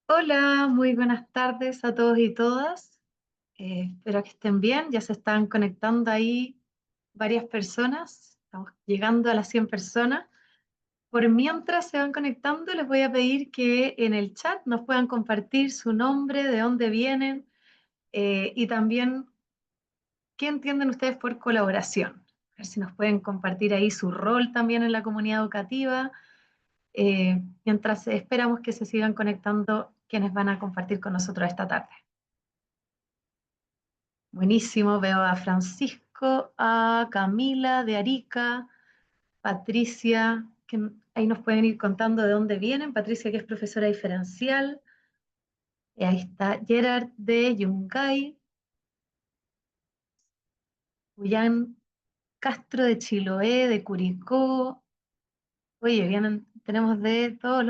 Hola, muy buenas tardes a todos y todas. Espero que estén bien. Ya se están conectando ahí varias personas. Estamos llegando a las 100 personas. Por mientras se van conectando, les voy a pedir que en el chat nos puedan compartir su nombre, de dónde vienen y también qué entienden ustedes por colaboración. A ver si nos pueden compartir ahí su rol también en la comunidad educativa. Mientras esperamos que se sigan conectando quienes van a compartir con nosotros esta tarde. Buenísimo, veo a Francisco, a Camila de Arica, Patricia, que ahí nos pueden ir contando de dónde vienen. Patricia, que es profesora diferencial. Ahí está Gerard de Yungay, Julián Castro de Chiloé, de Curicó. Oye, vienen, tenemos de todos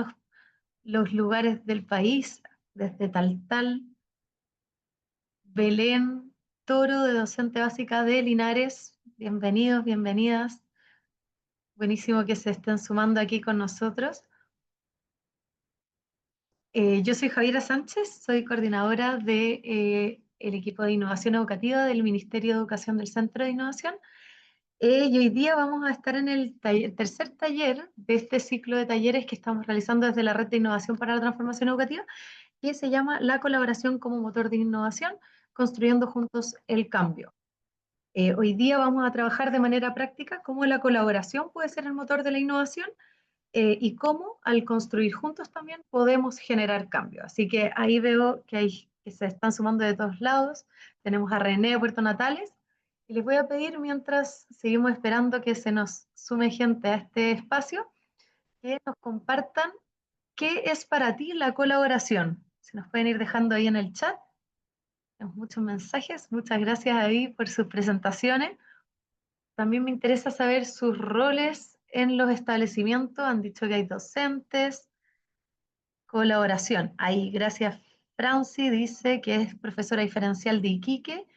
los lugares del país, desde Taltal, Belén, Toro, de docente básica de Linares. Bienvenidos, bienvenidas. Buenísimo que se estén sumando aquí con nosotros. Yo soy Javiera Sánchez, soy coordinadora de el equipo de innovación educativa del Ministerio de Educación del Centro de Innovación. Y hoy día vamos a estar en el tercer taller de este ciclo de talleres que estamos realizando desde la Red de Innovación para la Transformación Educativa, que se llama La colaboración como motor de innovación, construyendo juntos el cambio. Hoy día vamos a trabajar de manera práctica cómo la colaboración puede ser el motor de la innovación y cómo al construir juntos también podemos generar cambio. Así que ahí veo que se están sumando de todos lados. Tenemos a René de Puerto Natales y les voy a pedir, mientras seguimos esperando que se nos sume gente a este espacio, que nos compartan qué es para ti la colaboración. Se nos pueden ir dejando ahí en el chat. Tenemos muchos mensajes. Muchas gracias ahí por sus presentaciones. También me interesa saber sus roles en los establecimientos. Han dicho que hay docentes. Colaboración. Ahí, gracias. Franci dice que es profesora diferencial de Iquique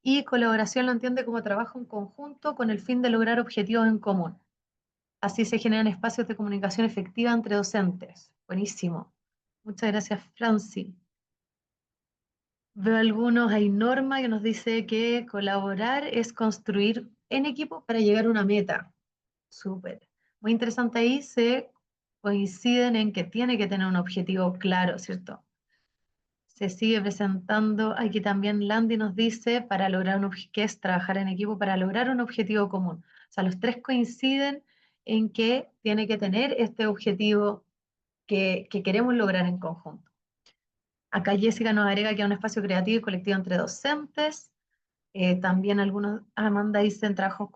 y colaboración lo entiende como trabajo en conjunto con el fin de lograr objetivos en común. Así se generan espacios de comunicación efectiva entre docentes. Buenísimo. Muchas gracias, Franci. Veo algunos, hay Norma que nos dice que colaborar es construir en equipo para llegar a una meta. Súper. Muy interesante ahí, se coinciden en que tiene que tener un objetivo claro, ¿cierto? Se sigue presentando, aquí también Landy nos dice, para lograr que es trabajar en equipo para lograr un objetivo común. O sea, los tres coinciden en que tiene que tener este objetivo que queremos lograr en conjunto. Acá Jessica nos agrega que es un espacio creativo y colectivo entre docentes. También algunos, Amanda dice en trabajo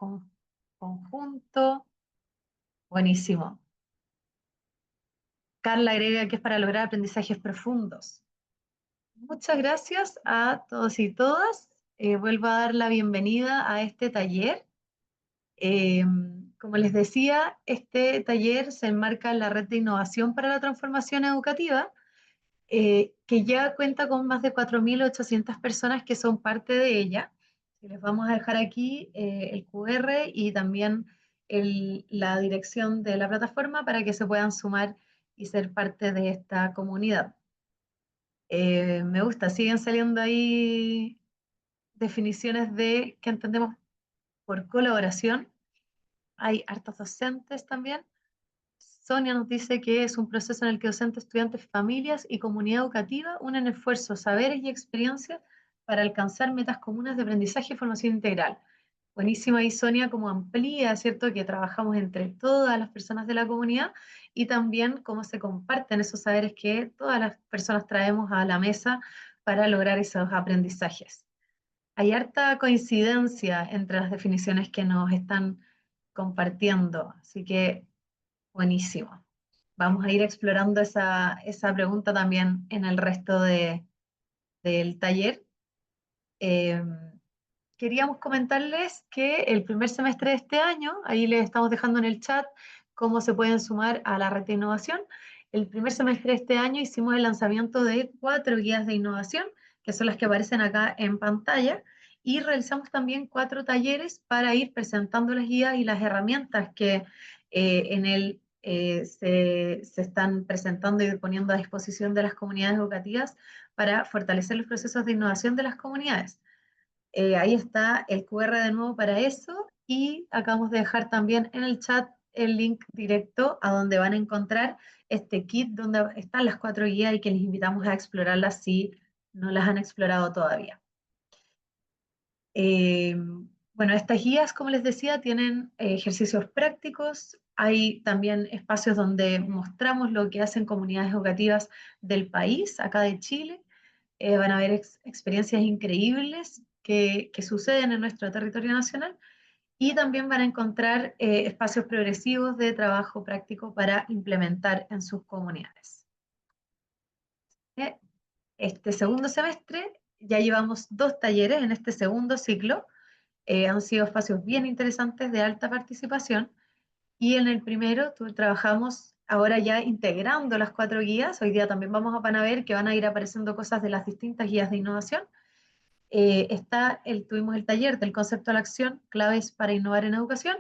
conjunto. Buenísimo. Carla agrega que es para lograr aprendizajes profundos. Muchas gracias a todos y todas. Vuelvo a dar la bienvenida a este taller. Eh, Como les decía, este taller se enmarca en la Red de Innovación para la Transformación Educativa, que ya cuenta con más de 4.800 personas que son parte de ella. Y les vamos a dejar aquí el QR y también la dirección de la plataforma para que se puedan sumar y ser parte de esta comunidad. Me gusta, siguen saliendo ahí definiciones de qué entendemos por colaboración. Hay hartos docentes también. Sonia nos dice que es un proceso en el que docentes, estudiantes, familias y comunidad educativa unen esfuerzos, saberes y experiencias para alcanzar metas comunes de aprendizaje y formación integral. Buenísima ahí Sonia como amplía, ¿cierto? Que trabajamos entre todas las personas de la comunidad y también cómo se comparten esos saberes que todas las personas traemos a la mesa para lograr esos aprendizajes. Hay harta coincidencia entre las definiciones que nos están compartiendo, así que buenísimo. Vamos a ir explorando esa pregunta también en el resto del taller. Eh, Queríamos comentarles que el primer semestre de este año, ahí les estamos dejando en el chat cómo se pueden sumar a la red de innovación. El primer semestre de este año hicimos el lanzamiento de 4 guías de innovación, que son las que aparecen acá en pantalla, y realizamos también 4 talleres para ir presentando las guías y las herramientas que en el se están presentando y poniendo a disposición de las comunidades educativas para fortalecer los procesos de innovación de las comunidades. Ahí está el QR de nuevo para eso y acabamos de dejar también en el chat el link directo a donde van a encontrar este kit donde están las 4 guías y que les invitamos a explorarlas si no las han explorado todavía. Eh, bueno, estas guías, como les decía, tienen ejercicios prácticos. Hay también espacios donde mostramos lo que hacen comunidades educativas del país, acá de Chile. Van a haber experiencias increíbles que suceden en nuestro territorio nacional y también van a encontrar espacios progresivos de trabajo práctico para implementar en sus comunidades. Eh, Este segundo semestre ya llevamos 2 talleres en este segundo ciclo. Han sido espacios bien interesantes de alta participación y en el primero trabajamos ahora ya integrando las 4 guías. Hoy día también van a ver que van a ir apareciendo cosas de las distintas guías de innovación. Tuvimos el taller del concepto a la acción, claves para innovar en educación,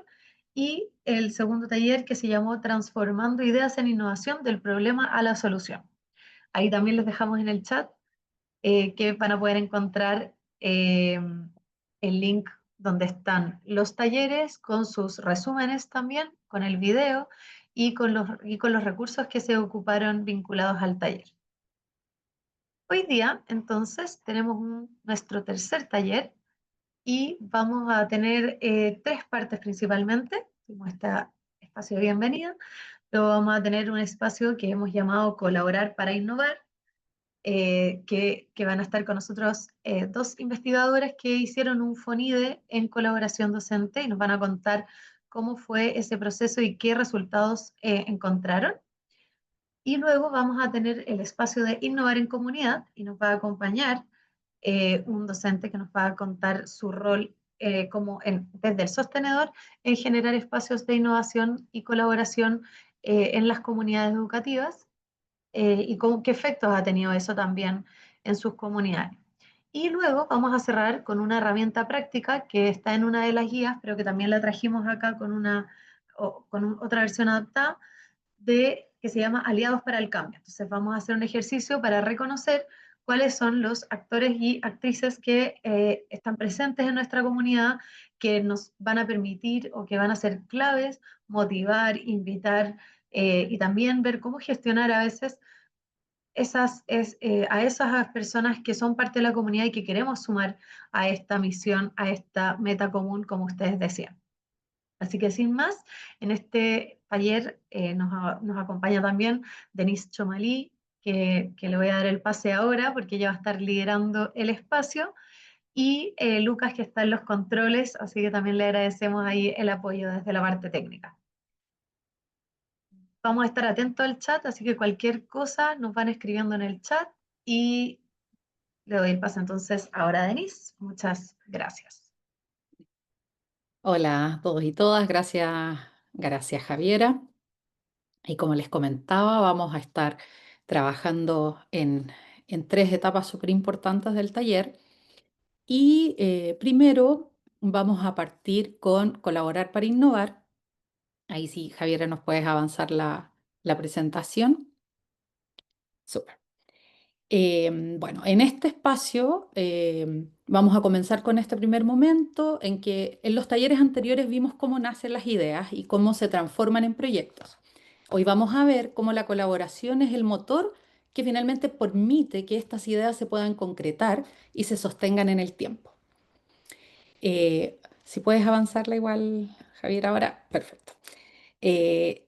y el segundo taller que se llamó Transformando ideas en innovación del problema a la solución. Ahí también les dejamos en el chat que van a poder encontrar el link donde están los talleres con sus resúmenes también, con el video y con los recursos que se ocuparon vinculados al taller. Hoy día, entonces, tenemos nuestro tercer taller y vamos a tener 3 partes principalmente, como este espacio de bienvenida. Luego vamos a tener un espacio que hemos llamado Colaborar para Innovar, que van a estar con nosotros 2 investigadores que hicieron un FONIDE en colaboración docente y nos van a contar cómo fue ese proceso y qué resultados encontraron. Y luego vamos a tener el espacio de Innovar en Comunidad y nos va a acompañar un docente que nos va a contar su rol desde el sostenedor en generar espacios de innovación y colaboración en las comunidades educativas y qué efectos ha tenido eso también en sus comunidades. Y luego vamos a cerrar con una herramienta práctica que está en una de las guías, pero que también la trajimos acá con otra versión adaptada, que se llama Aliados para el Cambio. Entonces vamos a hacer un ejercicio para reconocer cuáles son los actores y actrices que están presentes en nuestra comunidad, que nos van a permitir o que van a ser claves, motivar, invitar y también ver cómo gestionar a veces a esas personas que son parte de la comunidad y que queremos sumar a esta misión, a esta meta común, como ustedes decían. Así que sin más, en este taller nos acompaña también Denise Chomalí, que le voy a dar el pase ahora porque ella va a estar liderando el espacio, y Lucas, que está en los controles, así que también le agradecemos ahí el apoyo desde la parte técnica. Vamos a estar atentos al chat, así que cualquier cosa nos van escribiendo en el chat y le doy el paso entonces ahora a Denise. Muchas gracias. Hola a todos y todas, gracias Javiera. Y como les comentaba, vamos a estar trabajando en 3 etapas súper importantes del taller. Y primero vamos a partir con colaborar para innovar. Ahí sí, Javiera, nos puedes avanzar la presentación. Súper. Bueno, en este espacio vamos a comenzar con este primer momento en que en los talleres anteriores vimos cómo nacen las ideas y cómo se transforman en proyectos. Hoy vamos a ver cómo la colaboración es el motor que finalmente permite que estas ideas se puedan concretar y se sostengan en el tiempo. Si puedes avanzarla igual, Javier, ahora, perfecto. Eh,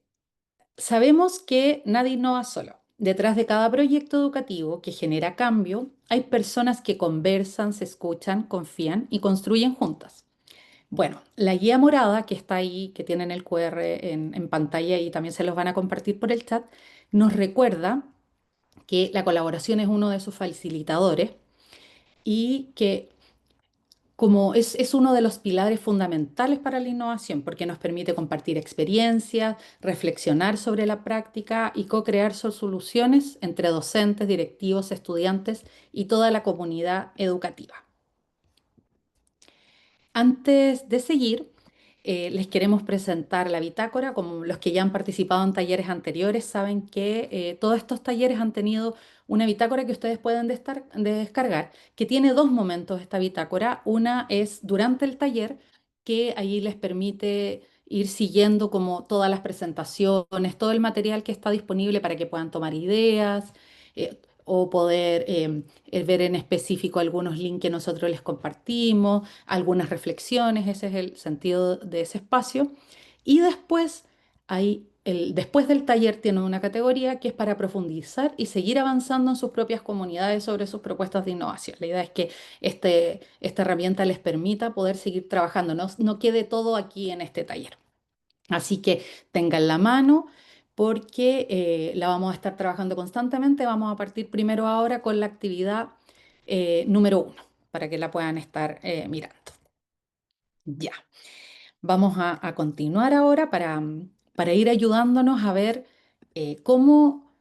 Sabemos que nadie innova solo. Detrás de cada proyecto educativo que genera cambio, hay personas que conversan, se escuchan, confían y construyen juntas. Bueno, la guía morada que está ahí, que tienen el QR en pantalla y también se los van a compartir por el chat, nos recuerda que la colaboración es uno de sus facilitadores y que como es uno de los pilares fundamentales para la innovación, porque nos permite compartir experiencias, reflexionar sobre la práctica y co-crear soluciones entre docentes, directivos, estudiantes y toda la comunidad educativa. Antes de seguir, les queremos presentar la bitácora. Como los que ya han participado en talleres anteriores saben que todos estos talleres han tenido una bitácora que ustedes pueden descargar, que tiene dos momentos esta bitácora. Una es durante el taller, que ahí les permite ir siguiendo como todas las presentaciones, todo el material que está disponible para que puedan tomar ideas. O poder ver en específico algunos links que nosotros les compartimos, algunas reflexiones. Ese es el sentido de ese espacio. Y después, después del taller tienen una categoría que es para profundizar y seguir avanzando en sus propias comunidades sobre sus propuestas de innovación. La idea es que esta herramienta les permita poder seguir trabajando, no quede todo aquí en este taller. Así que tengan la mano porque la vamos a estar trabajando constantemente. Vamos a partir primero ahora con la actividad número 1 para que la puedan estar mirando. Ya, vamos a continuar ahora para ir ayudándonos a ver cómo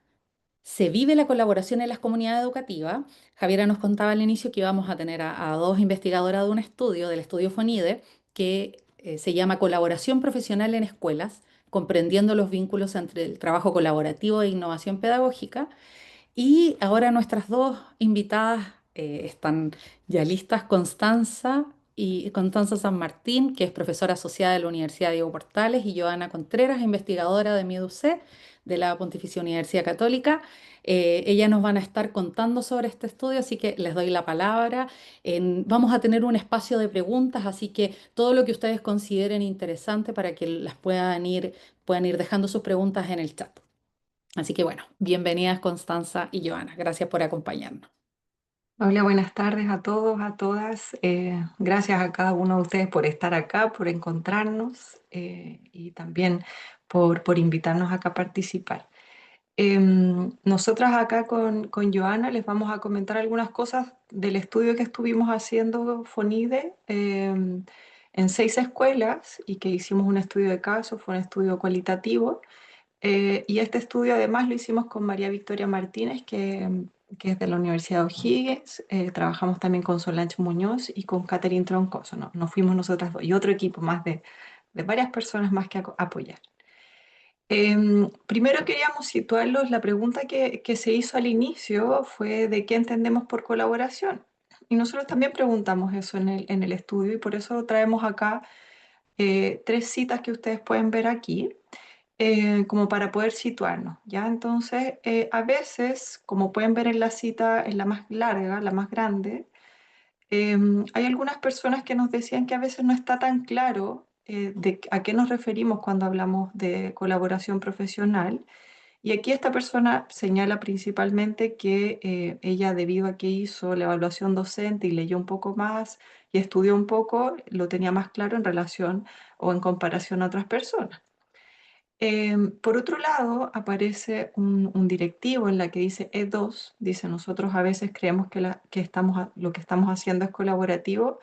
se vive la colaboración en las comunidades educativas. Javiera nos contaba al inicio que íbamos a tener a dos investigadoras de un estudio, del estudio FONIDE, que se llama Colaboración Profesional en Escuelas, comprendiendo los vínculos entre el trabajo colaborativo e innovación pedagógica. Y ahora nuestras dos invitadas están ya listas, Constanza San Martín, que es profesora asociada de la Universidad Diego Portales, y Joana Contreras, investigadora de MIDUC, de la Pontificia Universidad Católica. Ellas nos van a estar contando sobre este estudio, así que les doy la palabra. Vamos a tener un espacio de preguntas, así que todo lo que ustedes consideren interesante para que las puedan ir dejando sus preguntas en el chat. Así que bueno, bienvenidas Constanza y Joana. Gracias por acompañarnos. Hola, buenas tardes a todos, a todas. Gracias a cada uno de ustedes por estar acá, por encontrarnos y también por invitarnos acá a participar. Nosotras acá con Joana les vamos a comentar algunas cosas del estudio que estuvimos haciendo FONIDE en 6 escuelas y que hicimos un estudio de caso, fue un estudio cualitativo. Y este estudio además lo hicimos con María Victoria Martínez, que es de la Universidad de O'Higgins. Trabajamos también con Solange Muñoz y con Catherine Troncoso. ¿No? Nos fuimos nosotras dos y otro equipo más de varias personas más que apoyar. Primero queríamos situarlos. La pregunta que se hizo al inicio fue de qué entendemos por colaboración. Y nosotros también preguntamos eso en el estudio y por eso traemos acá 3 citas que ustedes pueden ver aquí como para poder situarnos, ¿ya? Entonces, a veces, como pueden ver en la cita, en la más larga, la más grande, hay algunas personas que nos decían que a veces no está tan claro a qué nos referimos cuando hablamos de colaboración profesional. Y aquí esta persona señala principalmente que ella, debido a que hizo la evaluación docente y leyó un poco más y estudió un poco, lo tenía más claro en relación o en comparación a otras personas. Por otro lado, aparece un directivo en la que dice E2, dice nosotros a veces creemos que lo que estamos haciendo es colaborativo,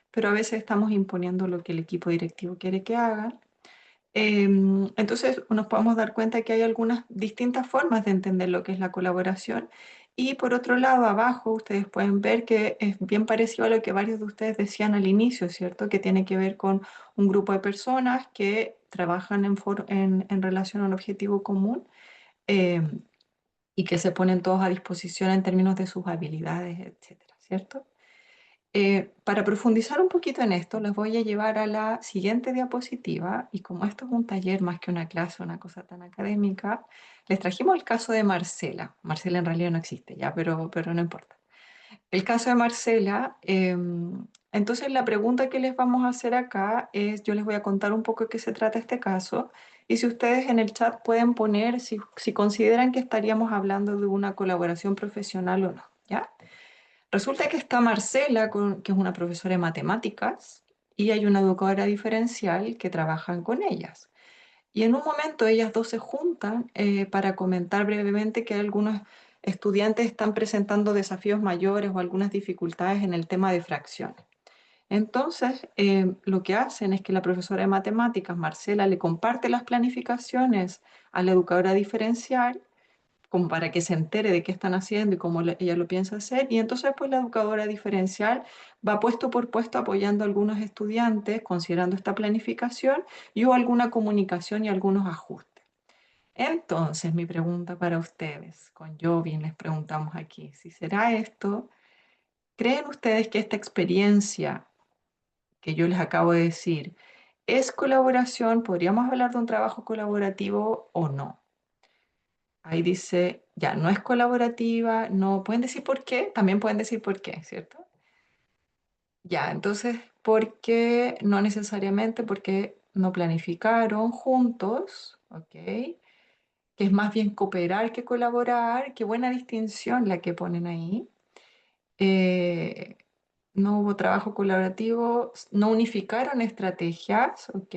pero a veces estamos imponiendo lo que el equipo directivo quiere que hagan. Entonces nos podemos dar cuenta que hay algunas distintas formas de entender lo que es la colaboración. Y por otro lado, abajo ustedes pueden ver que es bien parecido a lo que varios de ustedes decían al inicio, ¿cierto? Que tiene que ver con un grupo de personas que trabajan en relación a un objetivo común eh, y que se ponen todos a disposición en términos de sus habilidades, etcétera, ¿cierto? Para profundizar un poquito en esto, les voy a llevar a la siguiente diapositiva y como esto es un taller más que una clase, una cosa tan académica, les trajimos el caso de Marcela. Marcela en realidad no existe ya, pero no importa. El caso de Marcela, entonces la pregunta que les vamos a hacer acá es, yo les voy a contar un poco de qué se trata este caso y si ustedes en el chat pueden poner si consideran que estaríamos hablando de una colaboración profesional o no, ¿ya? Resulta que está Marcela, que es una profesora de matemáticas, y hay una educadora diferencial que trabajan con ellas. Y en un momento ellas dos se juntan para comentar brevemente que algunos estudiantes están presentando desafíos mayores o algunas dificultades en el tema de fracciones. Entonces, lo que hacen es que la profesora de matemáticas, Marcela, le comparte las planificaciones a la educadora diferencial como para que se entere de qué están haciendo y cómo ella lo piensa hacer. Y entonces pues la educadora diferencial va puesto por puesto apoyando a algunos estudiantes, considerando esta planificación y o alguna comunicación y algunos ajustes. Entonces, mi pregunta para ustedes, con Jovin les preguntamos aquí, si será esto, ¿creen ustedes que esta experiencia que yo les acabo de decir es colaboración? ¿Podríamos hablar de un trabajo colaborativo o no? Ahí dice, ya, no es colaborativa, no, pueden decir por qué, también pueden decir por qué, ¿cierto? Ya, entonces, ¿por qué no necesariamente? Porque no planificaron juntos, ¿ok? Que es más bien cooperar que colaborar, qué buena distinción la que ponen ahí. Eh, no hubo trabajo colaborativo, no unificaron estrategias, ¿ok?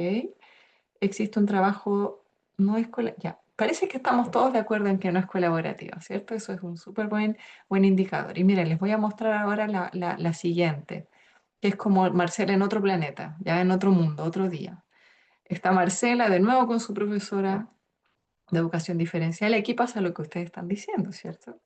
Existe un trabajo, no es ya. Parece que estamos todos de acuerdo en que no es colaborativo, ¿cierto? Eso es un súper buen indicador. Y miren, les voy a mostrar ahora la siguiente, que es como Marcela en otro planeta, ya en otro mundo, otro día. Está Marcela de nuevo con su profesora de educación diferencial. Aquí pasa lo que ustedes están diciendo, ¿cierto?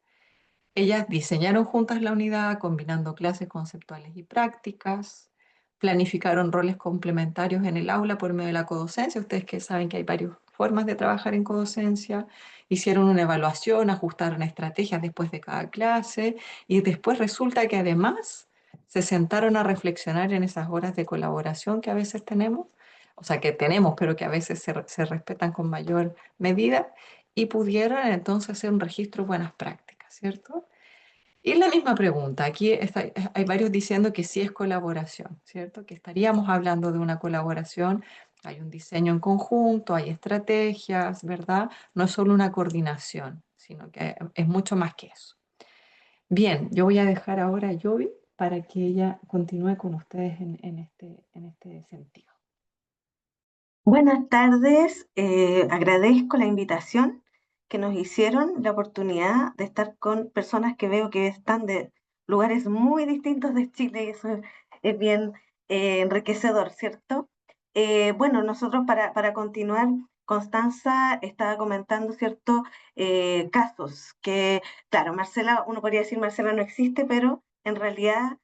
Ellas diseñaron juntas la unidad, combinando clases conceptuales y prácticas, planificaron roles complementarios en el aula por medio de la codocencia. Ustedes que saben que hay varias formas de trabajar en codocencia, hicieron una evaluación, ajustaron estrategias después de cada clase y después resulta que además se sentaron a reflexionar en esas horas de colaboración que a veces tenemos, o sea, que tenemos, pero que a veces se respetan con mayor medida y pudieron entonces hacer un registro de buenas prácticas, ¿cierto? Y la misma pregunta, aquí hay varios diciendo que sí es colaboración, ¿cierto? Que estaríamos hablando de una colaboración, hay un diseño en conjunto, hay estrategias, ¿verdad? No es solo una coordinación, sino que es mucho más que eso. Bien, yo voy a dejar ahora a Yovi para que ella continúe con ustedes en este sentido. Buenas tardes, agradezco la invitación que nos hicieron, la oportunidad de estar con personas que veo que están de lugares muy distintos de Chile y eso es bien enriquecedor, ¿cierto? Bueno, nosotros para continuar, Constanza estaba comentando, ¿cierto? Casos que, claro, Marcela, uno podría decir Marcela no existe, pero en realidad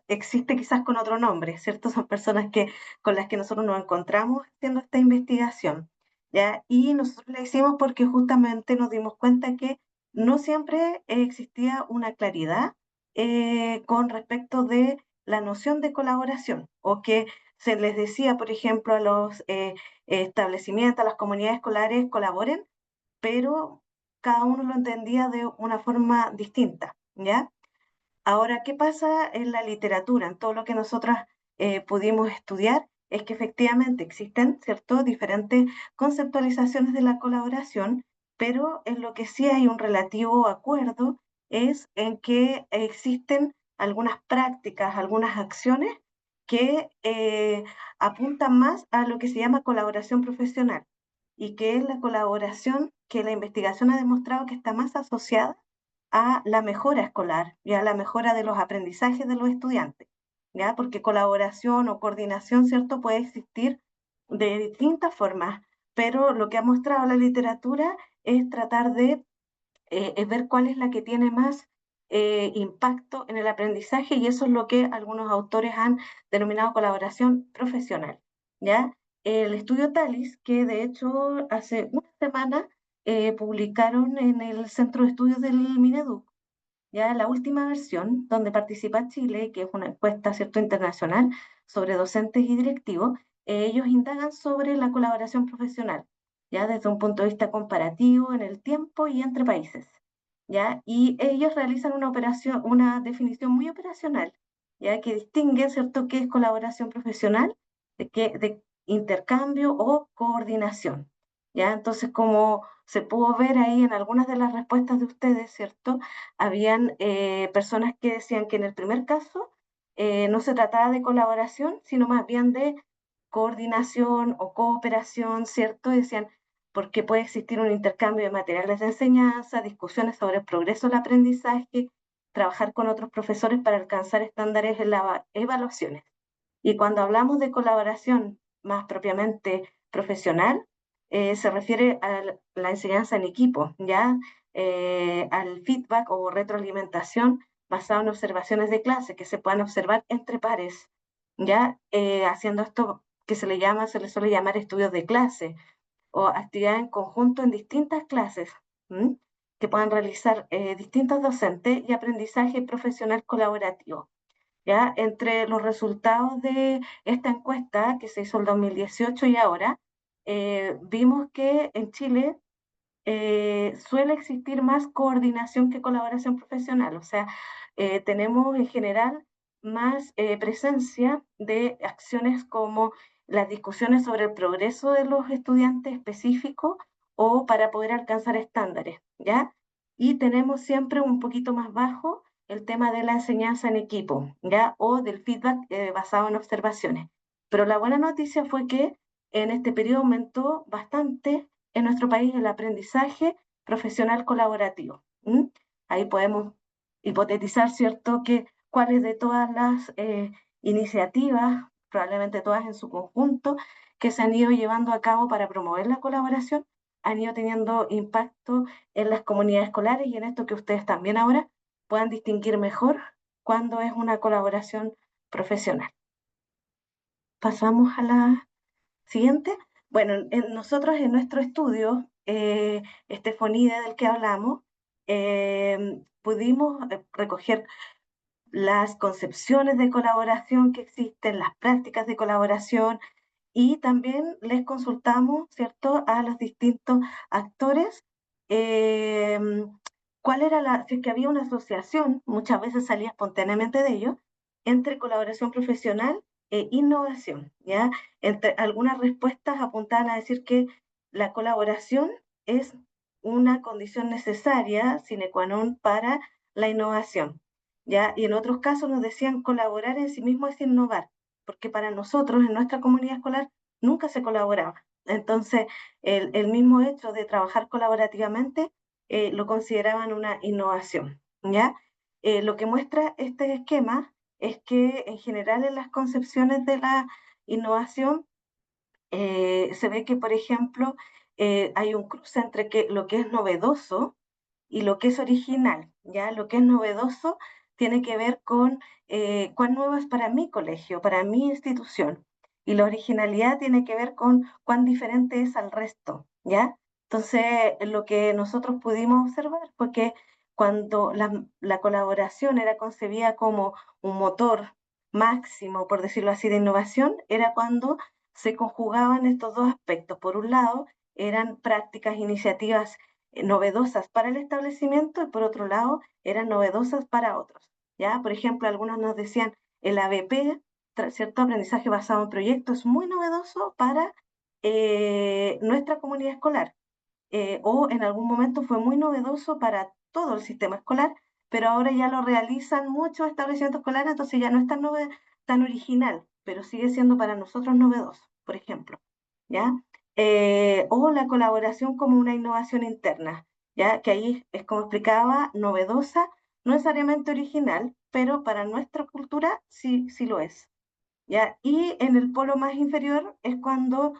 existe quizás con otro nombre, ¿cierto? Son personas con las que nosotros nos encontramos haciendo esta investigación, ¿ya? Y nosotros la hicimos porque justamente nos dimos cuenta que no siempre existía una claridad con respecto de la noción de colaboración, o que se les decía, por ejemplo, a los establecimientos, a las comunidades escolares, colaboren, pero cada uno lo entendía de una forma distinta, ¿ya? Ahora, ¿qué pasa en la literatura? En todo lo que nosotras pudimos estudiar, es que efectivamente existen, ¿cierto?, diferentes conceptualizaciones de la colaboración, pero en lo que sí hay un relativo acuerdo es en que existen algunas prácticas, algunas acciones que apuntan más a lo que se llama colaboración profesional y que es la colaboración que la investigación ha demostrado que está más asociada a la mejora escolar y a la mejora de los aprendizajes de los estudiantes, ¿ya? Porque colaboración o coordinación, ¿cierto?, puede existir de distintas formas, pero lo que ha mostrado la literatura es tratar de ver cuál es la que tiene más impacto en el aprendizaje y eso es lo que algunos autores han denominado colaboración profesional, ¿ya? El estudio TALIS, que de hecho hace una semana publicaron en el Centro de Estudios del Mineduc, ya la última versión, donde participa Chile, que es una encuesta, ¿cierto?, internacional sobre docentes y directivos, ellos indagan sobre la colaboración profesional, ya desde un punto de vista comparativo en el tiempo y entre países, ya, y ellos realizan una definición muy operacional, ya que distingue, ¿cierto?, qué es colaboración profesional, de intercambio o coordinación, ya, entonces como se pudo ver ahí en algunas de las respuestas de ustedes, ¿cierto? Habían personas que decían que en el primer caso no se trataba de colaboración, sino más bien de coordinación o cooperación, ¿cierto? Y decían, porque puede existir un intercambio de materiales de enseñanza, discusiones sobre el progreso del aprendizaje, trabajar con otros profesores para alcanzar estándares en las evaluaciones. Y cuando hablamos de colaboración más propiamente profesional, se refiere a la enseñanza en equipo, ¿ya? Al feedback o retroalimentación basado en observaciones de clase que se puedan observar entre pares, ¿ya? Haciendo esto que se le suele llamar estudios de clase o actividades en conjunto en distintas clases, ¿m? Que puedan realizar distintos docentes y aprendizaje profesional colaborativo. ¿Ya? Entre los resultados de esta encuesta que se hizo el 2018 y ahora, vimos que en Chile suele existir más coordinación que colaboración profesional, o sea, tenemos en general más presencia de acciones como las discusiones sobre el progreso de los estudiantes específicos o para poder alcanzar estándares, ¿ya? Y tenemos siempre un poquito más bajo el tema de la enseñanza en equipo, ¿ya? O del feedback basado en observaciones. Pero la buena noticia fue que en este periodo aumentó bastante en nuestro país el aprendizaje profesional colaborativo. ¿M? Ahí podemos hipotetizar, ¿cierto?, que cuáles de todas las iniciativas, probablemente todas en su conjunto, que se han ido llevando a cabo para promover la colaboración, han ido teniendo impacto en las comunidades escolares y en esto que ustedes también ahora puedan distinguir mejor cuando es una colaboración profesional. Pasamos a la siguiente. Bueno, nosotros en nuestro estudio, Estefanía, del que hablamos, pudimos recoger las concepciones de colaboración que existen, las prácticas de colaboración y también les consultamos, ¿cierto?, a los distintos actores eh, cuál era si es que había una asociación, muchas veces salía espontáneamente de ello, entre colaboración profesional e innovación, ¿ya? Algunas respuestas apuntaban a decir que la colaboración es una condición necesaria, sine qua non, para la innovación, ¿ya? Y en otros casos nos decían colaborar en sí mismo es innovar, porque para nosotros en nuestra comunidad escolar nunca se colaboraba. Entonces, el mismo hecho de trabajar colaborativamente lo consideraban una innovación, ¿ya? Lo que muestra este esquema es que en general en las concepciones de la innovación se ve que, por ejemplo, hay un cruce entre lo que es novedoso y lo que es original, ¿ya? Lo que es novedoso tiene que ver con cuán nuevo es para mi colegio, para mi institución, y la originalidad tiene que ver con cuán diferente es al resto, ¿ya? Entonces, lo que nosotros pudimos observar fue que cuando la colaboración era concebida como un motor máximo, por decirlo así, de innovación, era cuando se conjugaban estos dos aspectos. Por un lado, eran prácticas, iniciativas novedosas para el establecimiento y por otro lado eran novedosas para otros. ¿Ya? Por ejemplo, algunos nos decían el ABP, ¿cierto? Aprendizaje basado en proyectos, es muy novedoso para nuestra comunidad escolar. O en algún momento fue muy novedoso para todo el sistema escolar, pero ahora ya lo realizan muchos establecimientos escolares, entonces ya no es tan original, pero sigue siendo para nosotros novedoso, por ejemplo. ¿Ya? O la colaboración como una innovación interna, ¿ya? Que ahí es como explicaba, novedosa, no necesariamente original, pero para nuestra cultura sí, sí lo es. ¿Ya? Y en el polo más inferior es cuando,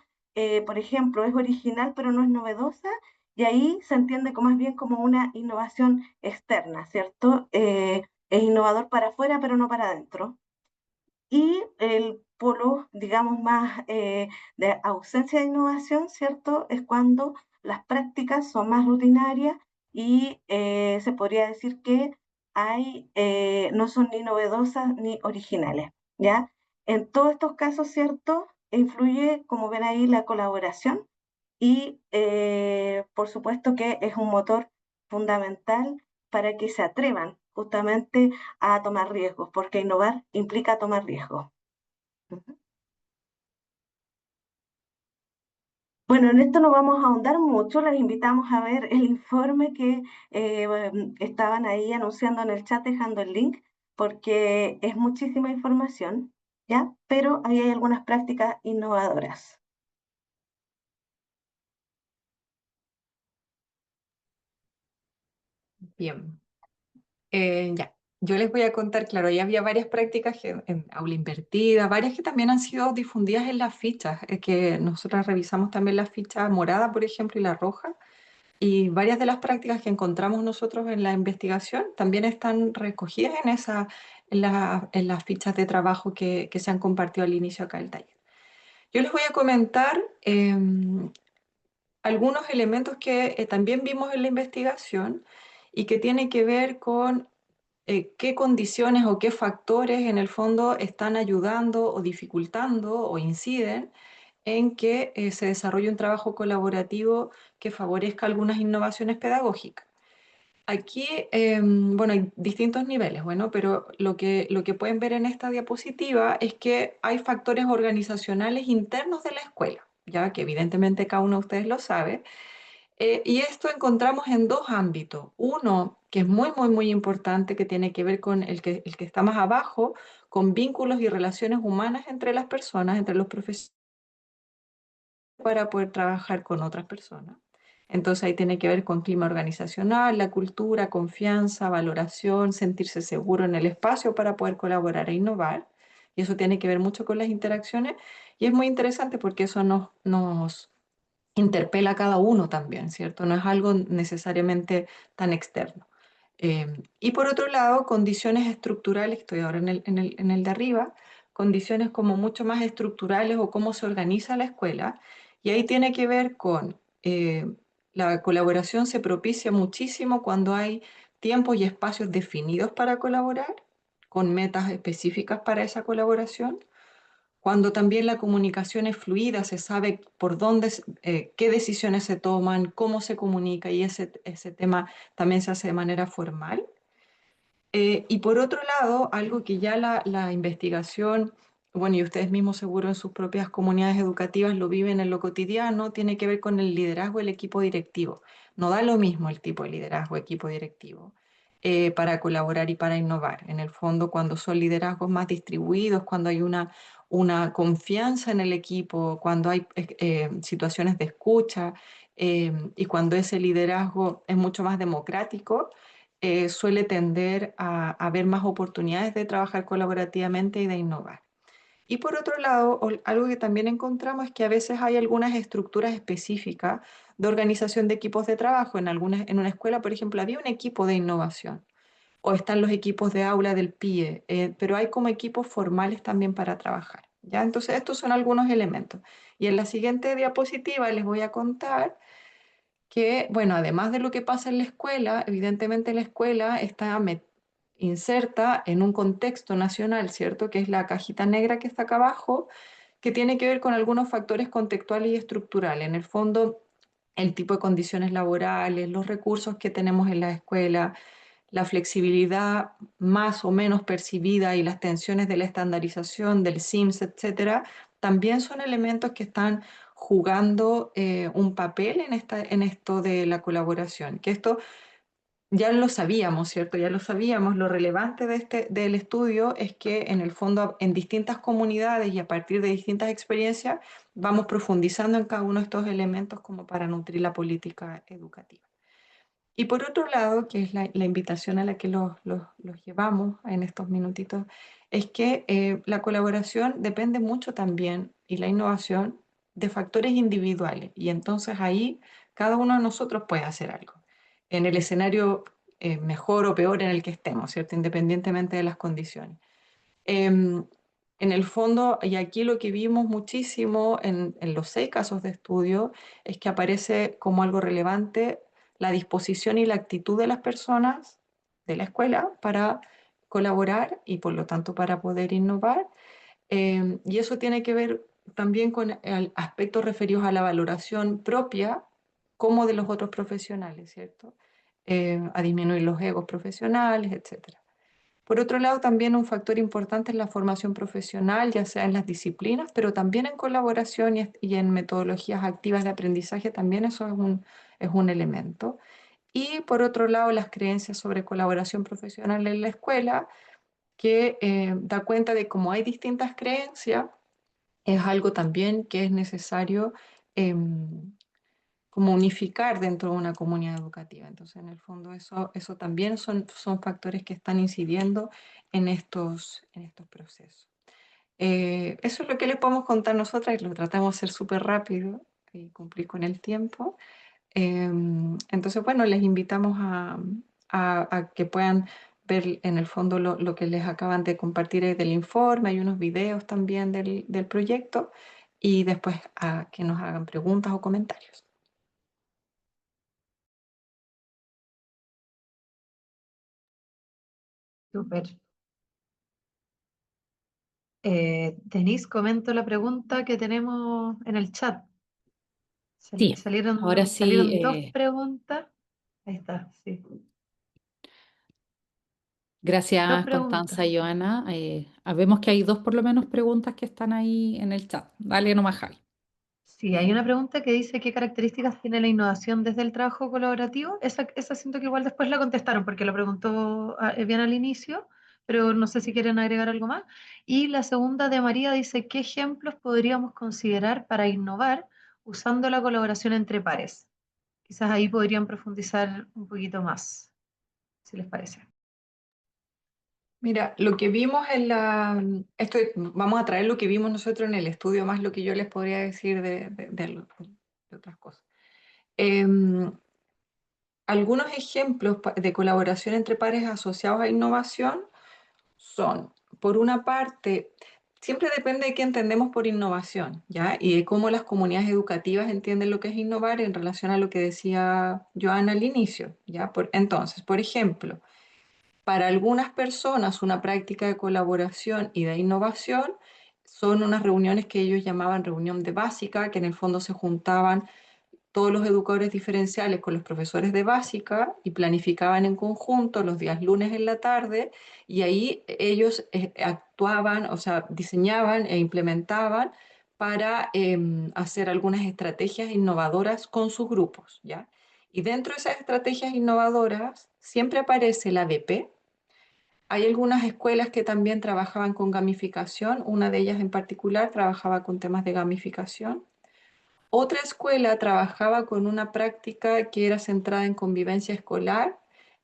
por ejemplo, es original pero no es novedosa, y ahí se entiende como más bien como una innovación externa, ¿cierto? Es innovador para afuera pero no para adentro. Y el polo, digamos, más de ausencia de innovación, ¿cierto? Es cuando las prácticas son más rutinarias y se podría decir que no son ni novedosas ni originales, ¿ya? En todos estos casos, ¿cierto? Influye, como ven ahí, la colaboración y por supuesto que es un motor fundamental para que se atrevan justamente a tomar riesgos, porque innovar implica tomar riesgos. Ujú. Bueno, en esto no vamos a ahondar mucho, les invitamos a ver el informe que estaban ahí anunciando en el chat, dejando el link, porque es muchísima información, ¿ya? Pero ahí hay algunas prácticas innovadoras. Bien. Ya. Yo les voy a contar, claro, ya había varias prácticas en aula invertida, varias que también han sido difundidas en las fichas, que nosotras revisamos también la ficha morada, por ejemplo, y la roja, y varias de las prácticas que encontramos nosotros en la investigación también están recogidas en las fichas de trabajo que se han compartido al inicio acá del taller. Yo les voy a comentar algunos elementos que también vimos en la investigación y que tienen que ver con qué condiciones o qué factores en el fondo están ayudando o dificultando o inciden en que se desarrolle un trabajo colaborativo que favorezca algunas innovaciones pedagógicas. Aquí, bueno, hay distintos niveles, bueno, pero lo que pueden ver en esta diapositiva es que hay factores organizacionales internos de la escuela, ya que evidentemente cada uno de ustedes lo sabe, y esto encontramos en dos ámbitos. Uno, que es muy importante, que tiene que ver con el que está más abajo, con vínculos y relaciones humanas entre las personas, entre los profesores, para poder trabajar con otras personas. Entonces ahí tiene que ver con clima organizacional, la cultura, confianza, valoración, sentirse seguro en el espacio para poder colaborar e innovar. Y eso tiene que ver mucho con las interacciones. Y es muy interesante porque eso nos interpela a cada uno también, ¿cierto? No es algo necesariamente tan externo. Y por otro lado, condiciones estructurales, estoy ahora en el de arriba, condiciones como mucho más estructurales o cómo se organiza la escuela, y ahí tiene que ver con la colaboración se propicia muchísimo cuando hay tiempos y espacios definidos para colaborar, con metas específicas para esa colaboración, cuando también la comunicación es fluida, se sabe por dónde, qué decisiones se toman, cómo se comunica y ese tema también se hace de manera formal. Y por otro lado, algo que ya la investigación, bueno, y ustedes mismos seguro en sus propias comunidades educativas lo viven en lo cotidiano, tiene que ver con el liderazgo del equipo directivo. No da lo mismo el tipo de liderazgo equipo directivo para colaborar y para innovar. En el fondo, cuando son liderazgos más distribuidos, cuando hay una confianza en el equipo, cuando hay situaciones de escucha y cuando ese liderazgo es mucho más democrático, suele tender a ver más oportunidades de trabajar colaborativamente y de innovar. Y por otro lado, algo que también encontramos es que a veces hay algunas estructuras específicas de organización de equipos de trabajo. En una escuela, por ejemplo, había un equipo de innovación o están los equipos de aula del PIE, pero hay como equipos formales también para trabajar. ¿Ya? Entonces, estos son algunos elementos. Y en la siguiente diapositiva les voy a contar que, bueno, además de lo que pasa en la escuela, evidentemente la escuela está inserta en un contexto nacional, ¿cierto? Que es la cajita negra que está acá abajo, que tiene que ver con algunos factores contextuales y estructurales. En el fondo, el tipo de condiciones laborales, los recursos que tenemos en la escuela, la flexibilidad más o menos percibida y las tensiones de la estandarización, del SIMS, etcétera, también son elementos que están jugando un papel en esto de la colaboración, que esto ya lo sabíamos, ¿cierto? Ya lo sabíamos. Lo relevante del estudio es que en el fondo en distintas comunidades y a partir de distintas experiencias vamos profundizando en cada uno de estos elementos como para nutrir la política educativa. Y por otro lado, que es la invitación a la que los llevamos en estos minutitos, es que la colaboración depende mucho también, y la innovación, de factores individuales. Y entonces ahí cada uno de nosotros puede hacer algo, en el escenario mejor o peor en el que estemos, ¿cierto? Independientemente de las condiciones. Em, en el fondo, y aquí lo que vimos muchísimo en los 6 casos de estudio, es que aparece como algo relevante la disposición y la actitud de las personas de la escuela para colaborar y por lo tanto para poder innovar. Y eso tiene que ver también con aspectos referidos a la valoración propia como de los otros profesionales, ¿cierto? A disminuir los egos profesionales, etcétera. Por otro lado, también un factor importante es la formación profesional, ya sea en las disciplinas, pero también en colaboración y en metodologías activas de aprendizaje, también eso es un elemento. Y por otro lado, las creencias sobre colaboración profesional en la escuela, que da cuenta de cómo hay distintas creencias, es algo también que es necesario como unificar dentro de una comunidad educativa. Entonces, en el fondo, eso también son factores que están incidiendo en estos procesos. Eso es lo que les podemos contar nosotras y lo tratamos de hacer súper rápido y cumplir con el tiempo. Entonces, bueno, les invitamos a que puedan ver en el fondo lo que les acaban de compartir del informe. Hay unos videos también del proyecto y después a que nos hagan preguntas o comentarios. Súper. Denise, comento la pregunta que tenemos en el chat. Sí, ahora Salieron dos sí, preguntas. Ahí está, sí. Dos gracias preguntas. Constanza y Joana. Vemos que hay dos por lo menos preguntas que están ahí en el chat. Dale nomás, Javi. Sí, hay una pregunta que dice qué características tiene la innovación desde el trabajo colaborativo. Esa siento que igual después la contestaron porque lo preguntó bien al inicio, pero no sé si quieren agregar algo más. Y la segunda de María dice, ¿qué ejemplos podríamos considerar para innovar usando la colaboración entre pares? Quizás ahí podrían profundizar un poquito más, si les parece. Mira, lo que vimos vamos a traer lo que vimos nosotros en el estudio, más lo que yo les podría decir de otras cosas. Algunos ejemplos de colaboración entre pares asociados a innovación son, por una parte, siempre depende de qué entendemos por innovación, ¿ya? Y de cómo las comunidades educativas entienden lo que es innovar en relación a lo que decía Joana al inicio, ¿ya? Entonces, por ejemplo, para algunas personas una práctica de colaboración y de innovación son unas reuniones que ellos llamaban reunión de básica, que en el fondo se juntaban todos los educadores diferenciales con los profesores de básica y planificaban en conjunto los días lunes en la tarde y ahí ellos actuaban, o sea, diseñaban e implementaban para hacer algunas estrategias innovadoras con sus grupos, ¿ya? Y dentro de esas estrategias innovadoras siempre aparece la ADP. Hay algunas escuelas que también trabajaban con gamificación, una de ellas en particular trabajaba con temas de gamificación. Otra escuela trabajaba con una práctica que era centrada en convivencia escolar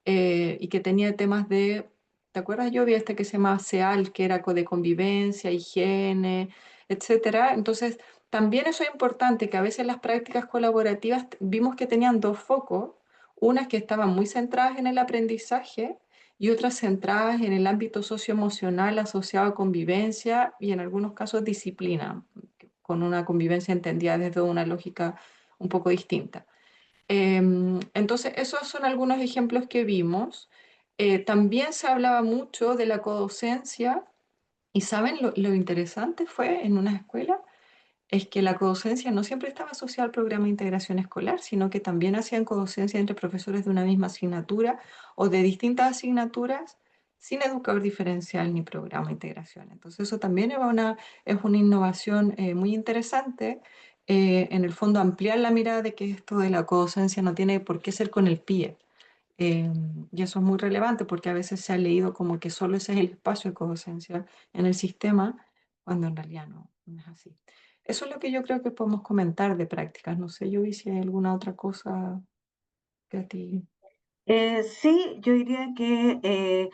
y que tenía temas ¿te acuerdas? Yo vi este que se llama CEAL, que era de convivencia, higiene, etcétera. Entonces, también eso es importante, que a veces las prácticas colaborativas vimos que tenían dos focos, unas que estaban muy centradas en el aprendizaje y otras centradas en el ámbito socioemocional asociado a convivencia y en algunos casos disciplina, con una convivencia entendida desde una lógica un poco distinta. Entonces, esos son algunos ejemplos que vimos. También se hablaba mucho de la codocencia y ¿saben lo interesante fue en una escuela? Es que la codocencia no siempre estaba asociada al programa de integración escolar, sino que también hacían codocencia entre profesores de una misma asignatura o de distintas asignaturas sin educador diferencial ni programa de integración. Entonces eso también es una innovación muy interesante. En el fondo ampliar la mirada de que esto de la codocencia no tiene por qué ser con el PIE. Y eso es muy relevante porque a veces se ha leído como que solo ese es el espacio de codocencia en el sistema, cuando en realidad no es así. Eso es lo que yo creo que podemos comentar de prácticas. No sé, yo vi si hay alguna otra cosa que a ti. Sí, yo diría que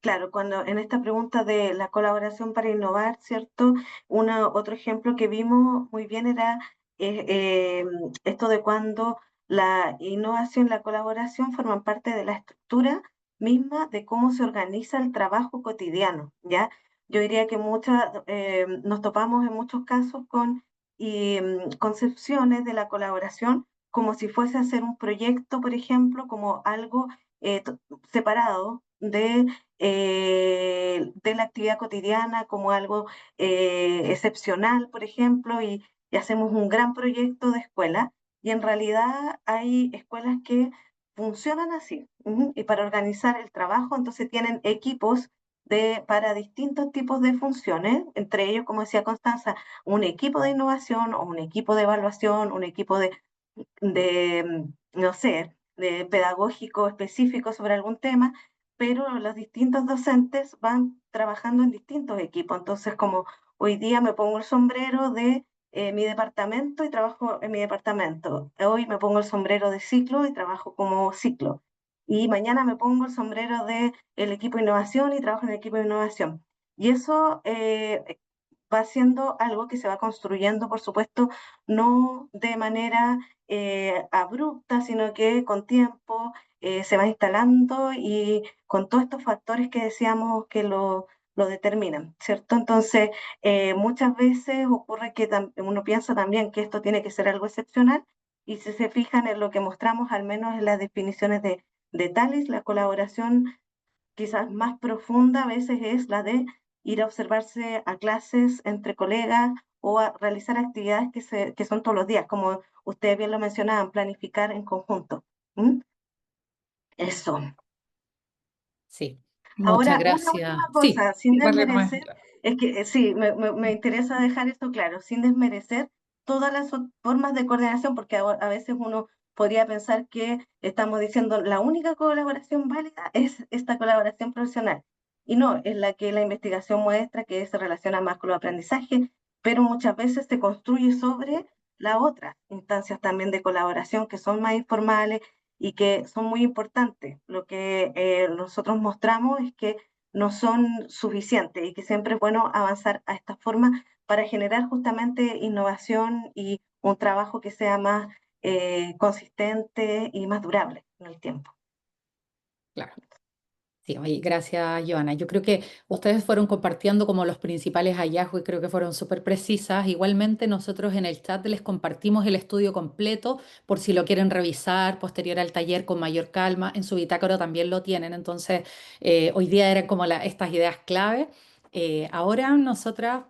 claro, cuando en esta pregunta de la colaboración para innovar, ¿cierto? Otro ejemplo que vimos muy bien era eh, eh, esto de cuando la innovación y la colaboración forman parte de la estructura misma de cómo se organiza el trabajo cotidiano, ¿ya? Yo diría que nos topamos en muchos casos con concepciones de la colaboración como si fuese a hacer un proyecto, por ejemplo, como algo separado de la actividad cotidiana como algo excepcional, por ejemplo, y hacemos un gran proyecto de escuela. Y en realidad hay escuelas que funcionan así. Y para organizar el trabajo, entonces tienen equipos para distintos tipos de funciones, entre ellos, como decía Constanza, un equipo de innovación o un equipo de evaluación, un equipo no sé, de pedagógico específico sobre algún tema, pero los distintos docentes van trabajando en distintos equipos. Entonces, como hoy día me pongo el sombrero de mi departamento y trabajo en mi departamento. Hoy me pongo el sombrero de ciclo y trabajo como ciclo. Y mañana me pongo el sombrero del equipo de innovación y trabajo en el equipo de innovación. Y eso va siendo algo que se va construyendo, por supuesto, no de manera abrupta, sino que con tiempo se va instalando y con todos estos factores que decíamos que lo determinan, ¿cierto? Entonces, muchas veces ocurre que uno piensa también que esto tiene que ser algo excepcional y si se fijan en lo que mostramos, al menos en las definiciones de TALIS, la colaboración quizás más profunda a veces es la de ir a observarse a clases entre colegas o a realizar actividades que son todos los días, como ustedes bien lo mencionaban, planificar en conjunto. ¿Mm? Eso. Sí, muchas Ahora, una gracias. última Sí, cosa, sin darle desmerecer, nomás. es que sí, me interesa dejar esto claro, sin desmerecer todas las formas de coordinación, porque a veces uno podría pensar que estamos diciendo la única colaboración válida es esta colaboración profesional. Y no, es la que la investigación muestra que se relaciona más con los aprendizajes, pero muchas veces se construye sobre las otras instancias también de colaboración que son más informales y que son muy importantes. Lo que nosotros mostramos es que no son suficientes y que siempre es bueno avanzar a esta forma para generar justamente innovación y un trabajo que sea más consistente y más durable en el tiempo. Claro. Sí, oye, gracias, Joana. Yo creo que ustedes fueron compartiendo como los principales hallazgos y creo que fueron súper precisas. Igualmente, nosotros en el chat les compartimos el estudio completo por si lo quieren revisar posterior al taller con mayor calma. En su bitácora también lo tienen. Entonces, hoy día eran como estas ideas clave. Ahora nosotras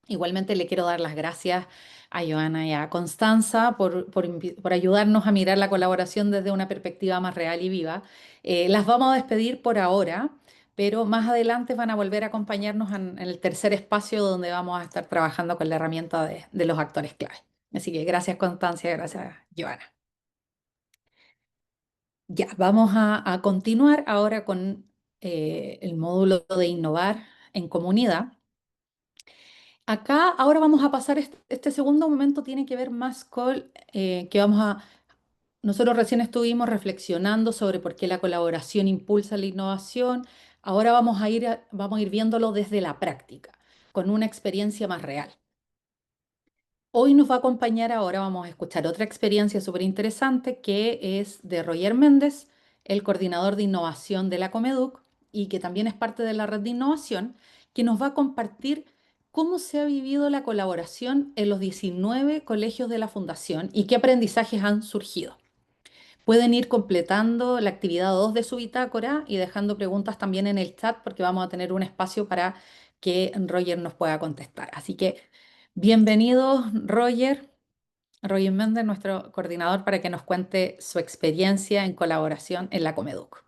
igualmente le quiero dar las gracias a Joana y a Constanza por ayudarnos a mirar la colaboración desde una perspectiva más real y viva. Las vamos a despedir por ahora, pero más adelante van a volver a acompañarnos en el tercer espacio donde vamos a estar trabajando con la herramienta de los actores clave. Así que gracias Constancia, gracias Joana. Ya, vamos a continuar ahora con el módulo de innovar en comunidad. Acá ahora vamos a pasar, este segundo momento tiene que ver más con que nosotros recién estuvimos reflexionando sobre por qué la colaboración impulsa la innovación. Ahora vamos a ir viéndolo desde la práctica, con una experiencia más real. Hoy nos va a acompañar ahora, vamos a escuchar otra experiencia súper interesante que es de Roger Méndez, el coordinador de innovación de la Comeduc y que también es parte de la red de innovación, que nos va a compartir cómo se ha vivido la colaboración en los 19 colegios de la Fundación y qué aprendizajes han surgido. Pueden ir completando la actividad 2 de su bitácora y dejando preguntas también en el chat porque vamos a tener un espacio para que Roger nos pueda contestar. Así que bienvenido, Roger. Roger Méndez, nuestro coordinador, para que nos cuente su experiencia en colaboración en la Comeduc.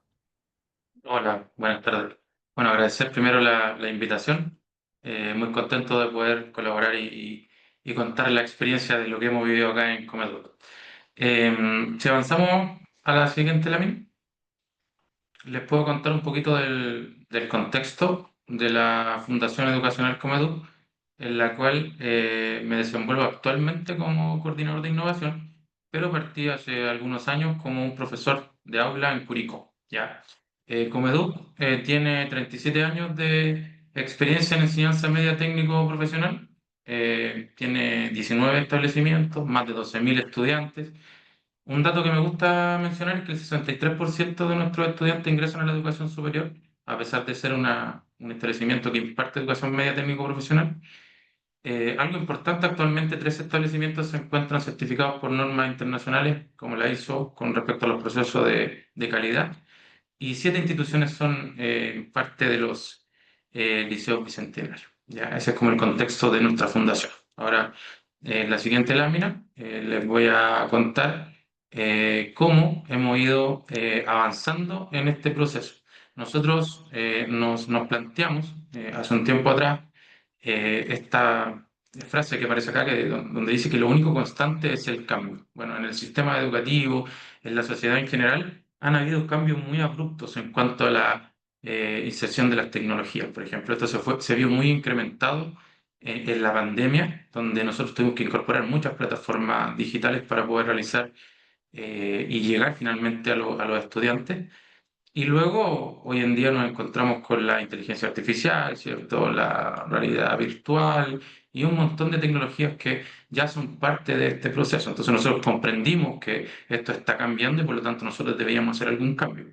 Hola, buenas tardes. Bueno, agradecer primero la invitación. Muy contento de poder colaborar y contar la experiencia de lo que hemos vivido acá en Comeduc. Si avanzamos a la siguiente lámina, les puedo contar un poquito del contexto de la Fundación Educacional Comeduc, en la cual me desenvuelvo actualmente como coordinador de innovación, pero partí hace algunos años como un profesor de aula en Curicó, ¿ya? Comeduc tiene 37 años de experiencia en enseñanza media técnico profesional, tiene 19 establecimientos, más de 12.000 estudiantes. Un dato que me gusta mencionar es que el 63% de nuestros estudiantes ingresan a la educación superior, a pesar de ser un establecimiento que imparte educación media técnico profesional. Algo importante, actualmente 3 establecimientos se encuentran certificados por normas internacionales, como la ISO, con respecto a los procesos de calidad, y 7 instituciones son parte de los liceos bicentenarios. ¿Ya? Ese es como el contexto de nuestra fundación. Ahora, en la siguiente lámina les voy a contar cómo hemos ido avanzando en este proceso. Nosotros nos planteamos hace un tiempo atrás esta frase que aparece acá, donde dice que lo único constante es el cambio. Bueno, en el sistema educativo, en la sociedad en general, han habido cambios muy abruptos en cuanto a la inserción de las tecnologías, por ejemplo. Esto se vio muy incrementado en la pandemia, donde nosotros tuvimos que incorporar muchas plataformas digitales para poder realizar y llegar finalmente a los estudiantes. Y luego, hoy en día nos encontramos con la inteligencia artificial, ¿cierto? La realidad virtual y un montón de tecnologías que ya son parte de este proceso. Entonces nosotros comprendimos que esto está cambiando y por lo tanto nosotros deberíamos hacer algún cambio.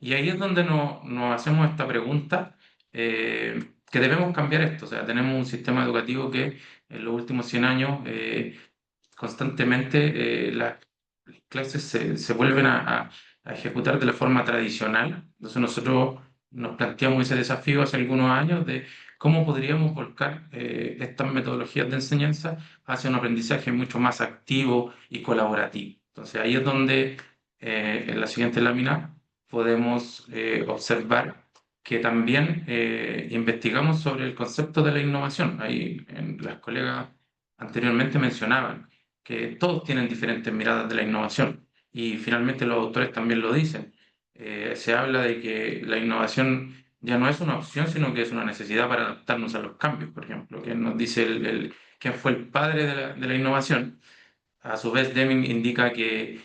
Y ahí es donde nos hacemos esta pregunta, que debemos cambiar esto. O sea, tenemos un sistema educativo que en los últimos 100 años constantemente las clases se vuelven a ejecutar de la forma tradicional. Entonces nosotros nos planteamos ese desafío hace algunos años de cómo podríamos volcar estas metodologías de enseñanza hacia un aprendizaje mucho más activo y colaborativo. Entonces ahí es donde en la siguiente lámina podemos observar que también investigamos sobre el concepto de la innovación. Ahí las colegas anteriormente mencionaban que todos tienen diferentes miradas de la innovación y finalmente los autores también lo dicen. Se habla de que la innovación ya no es una opción, sino que es una necesidad para adaptarnos a los cambios, por ejemplo, que nos dice quién fue el padre de la innovación. A su vez, Deming indica que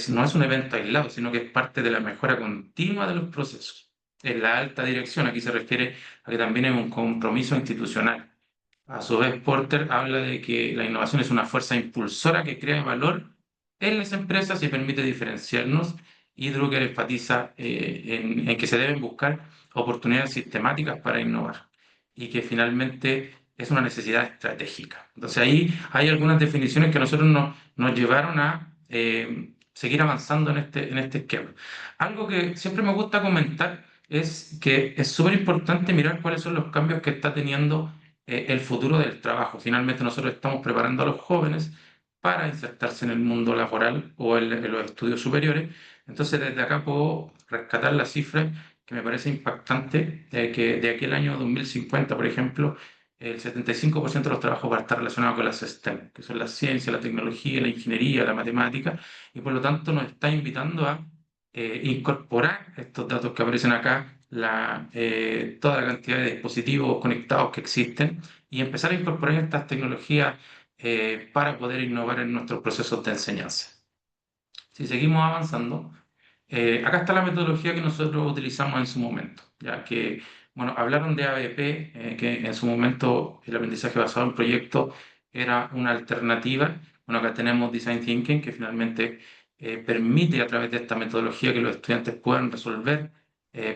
no es un evento aislado, sino que es parte de la mejora continua de los procesos. En la alta dirección, aquí se refiere a que también es un compromiso institucional. A su vez, Porter habla de que la innovación es una fuerza impulsora que crea valor en las empresas y permite diferenciarnos. Y Drucker enfatiza en que se deben buscar oportunidades sistemáticas para innovar y que finalmente es una necesidad estratégica. Entonces ahí hay algunas definiciones que a nosotros nos llevaron a seguir avanzando en este esquema. Algo que siempre me gusta comentar es que es súper importante mirar cuáles son los cambios que está teniendo el futuro del trabajo. Finalmente nosotros estamos preparando a los jóvenes para insertarse en el mundo laboral o en los estudios superiores. Entonces desde acá puedo rescatar la cifra que me parece impactante, que de aquí al año 2050, por ejemplo, el 75% de los trabajos va a estar relacionado con las STEM, que son la ciencia, la tecnología, la ingeniería, la matemática, y por lo tanto nos está invitando a incorporar estos datos que aparecen acá, toda la cantidad de dispositivos conectados que existen, y empezar a incorporar estas tecnologías para poder innovar en nuestros procesos de enseñanza. Si seguimos avanzando, acá está la metodología que nosotros utilizamos en su momento, ya que, bueno, hablaron de ABP, que en su momento el aprendizaje basado en proyectos era una alternativa. Bueno, acá tenemos Design Thinking, que finalmente permite a través de esta metodología que los estudiantes puedan resolver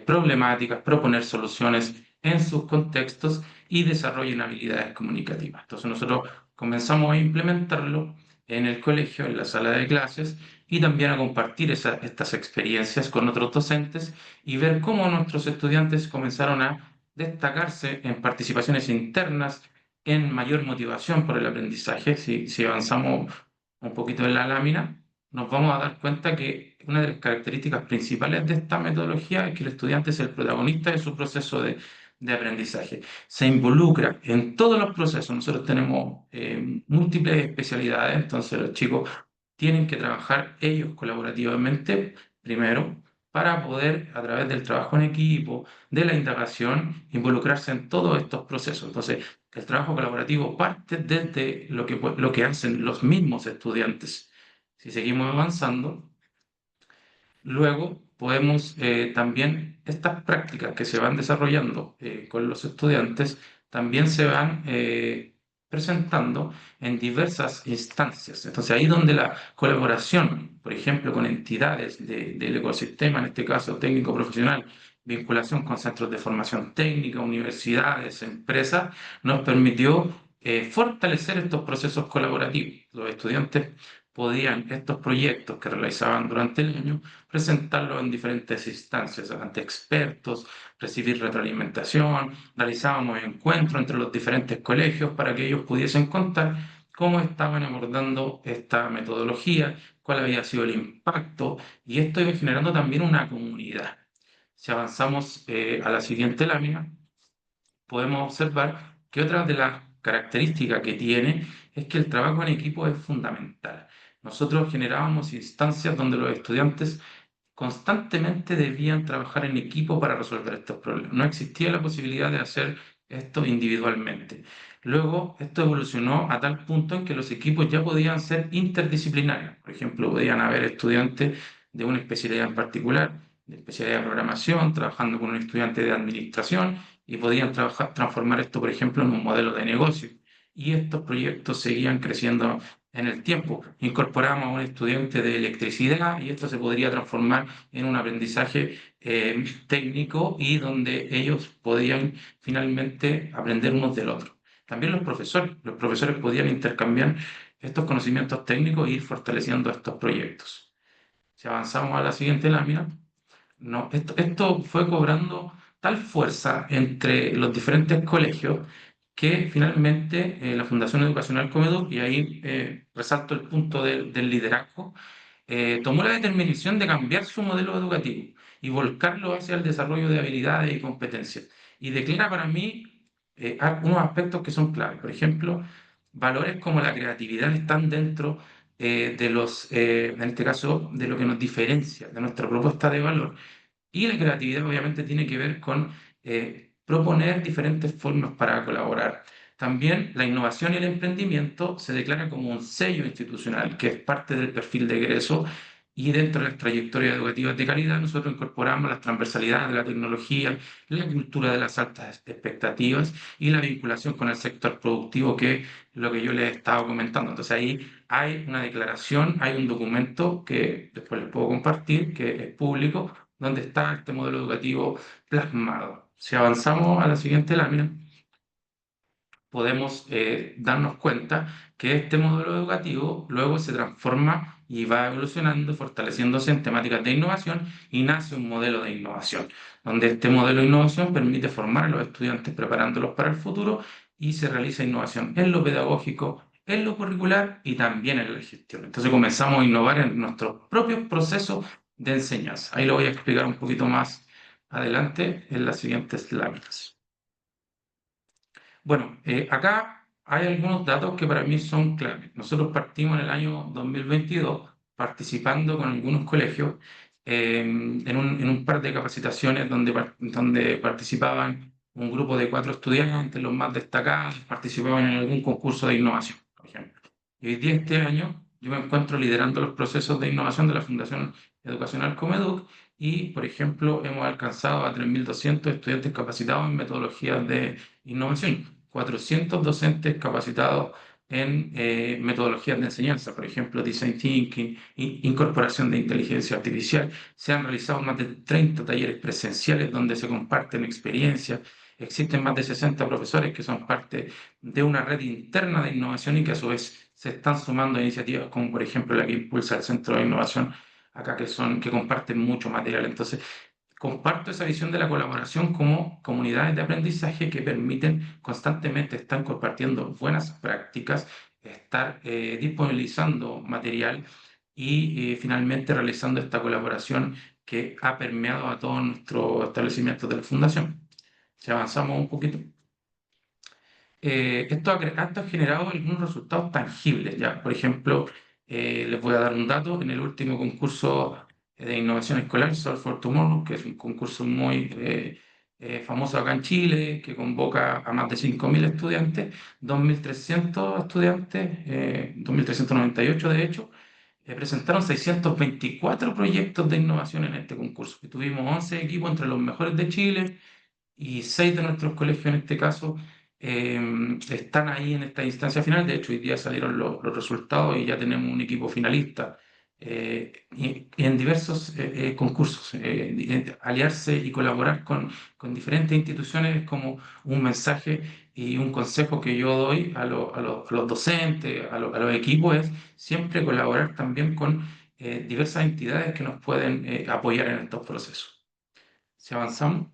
problemáticas, proponer soluciones en sus contextos y desarrollen habilidades comunicativas. Entonces nosotros comenzamos a implementarlo en el colegio, en la sala de clases, y también a compartir estas experiencias con otros docentes y ver cómo nuestros estudiantes comenzaron a destacarse en participaciones internas, en mayor motivación por el aprendizaje. Si avanzamos un poquito en la lámina, nos vamos a dar cuenta que una de las características principales de esta metodología es que el estudiante es el protagonista de su proceso de aprendizaje. Se involucra en todos los procesos. Nosotros tenemos múltiples especialidades, entonces los chicos tienen que trabajar ellos colaborativamente primero para poder, a través del trabajo en equipo, de la indagación, involucrarse en todos estos procesos. Entonces, el trabajo colaborativo parte desde lo que hacen los mismos estudiantes. Si seguimos avanzando, luego podemos también, estas prácticas que se van desarrollando con los estudiantes, también se van presentando en diversas instancias. Entonces ahí donde la colaboración, por ejemplo, con entidades del ecosistema, en este caso técnico profesional, vinculación con centros de formación técnica, universidades, empresas, nos permitió fortalecer estos procesos colaborativos. Los estudiantes podían estos proyectos que realizaban durante el año presentarlos en diferentes instancias, ante expertos, recibir retroalimentación, realizábamos encuentros entre los diferentes colegios para que ellos pudiesen contar cómo estaban abordando esta metodología, cuál había sido el impacto, y esto iba generando también una comunidad. Si avanzamos a la siguiente lámina, podemos observar que otra de las características que tiene es que el trabajo en equipo es fundamental. Nosotros generábamos instancias donde los estudiantes constantemente debían trabajar en equipo para resolver estos problemas. No existía la posibilidad de hacer esto individualmente. Luego, esto evolucionó a tal punto en que los equipos ya podían ser interdisciplinarios. Por ejemplo, podían haber estudiantes de una especialidad en particular, de especialidad de programación, trabajando con un estudiante de administración y podían transformar esto, por ejemplo, en un modelo de negocio. Y estos proyectos seguían creciendo en el tiempo. Incorporamos a un estudiante de electricidad y esto se podría transformar en un aprendizaje técnico y donde ellos podían finalmente aprender unos del otro. También los profesores podían intercambiar estos conocimientos técnicos e ir fortaleciendo estos proyectos. Si avanzamos a la siguiente lámina, no, esto fue cobrando tal fuerza entre los diferentes colegios que finalmente la Fundación Educacional Comedor, y ahí resalto el punto del liderazgo, tomó la determinación de cambiar su modelo educativo y volcarlo hacia el desarrollo de habilidades y competencias. Y declara para mí unos aspectos que son claves. Por ejemplo, valores como la creatividad están dentro de en este caso, de lo que nos diferencia, de nuestra propuesta de valor. Y la creatividad obviamente tiene que ver con proponer diferentes formas para colaborar. También la innovación y el emprendimiento se declara como un sello institucional, que es parte del perfil de egreso, y dentro de las trayectorias educativas de calidad nosotros incorporamos las transversalidades de la tecnología, la cultura de las altas expectativas y la vinculación con el sector productivo, que es lo que yo les he estado comentando. Entonces ahí hay una declaración, hay un documento que después les puedo compartir, que es público, donde está este modelo educativo plasmado. Si avanzamos a la siguiente lámina, podemos darnos cuenta que este modelo educativo luego se transforma y va evolucionando, fortaleciéndose en temáticas de innovación y nace un modelo de innovación, donde este modelo de innovación permite formar a los estudiantes preparándolos para el futuro y se realiza innovación en lo pedagógico, en lo curricular y también en la gestión. Entonces comenzamos a innovar en nuestros propios procesos de enseñanza. Ahí lo voy a explicar un poquito más adelante en las siguientes láminas. Bueno, acá hay algunos datos que para mí son claves. Nosotros partimos en el año 2022 participando con algunos colegios en un par de capacitaciones donde participaban un grupo de 4 estudiantes, los más destacados, participaban en algún concurso de innovación, por ejemplo. Y hoy día, este año, yo me encuentro liderando los procesos de innovación de la Fundación Educacional Comeduc y, por ejemplo, hemos alcanzado a 3.200 estudiantes capacitados en metodologías de innovación, 400 docentes capacitados en metodologías de enseñanza, por ejemplo, design thinking, incorporación de inteligencia artificial. Se han realizado más de 30 talleres presenciales donde se comparten experiencias. Existen más de 60 profesores que son parte de una red interna de innovación y que a su vez se están sumando a iniciativas como, por ejemplo, la que impulsa el Centro de Innovación acá, que comparten mucho material. Entonces, comparto esa visión de la colaboración como comunidades de aprendizaje que permiten constantemente estar compartiendo buenas prácticas, estar disponibilizando material y finalmente realizando esta colaboración que ha permeado a todos nuestros establecimientos de la Fundación. Si avanzamos un poquito. Esto ha generado algunos resultados tangibles, ¿ya? Por ejemplo, les voy a dar un dato. En el último concurso de innovación escolar, Solve for Tomorrow, que es un concurso muy famoso acá en Chile, que convoca a más de 5.000 estudiantes, 2.300 estudiantes, 2.398 de hecho, presentaron 624 proyectos de innovación en este concurso. Y tuvimos 11 equipos entre los mejores de Chile y 6 de nuestros colegios en este caso están ahí en esta instancia final. De hecho, hoy día salieron los resultados y ya tenemos un equipo finalista. Y en diversos concursos, aliarse y colaborar con diferentes instituciones es como un mensaje y un consejo que yo doy a los docentes, a los equipos, es siempre colaborar también con diversas entidades que nos pueden apoyar en estos procesos. Si avanzamos.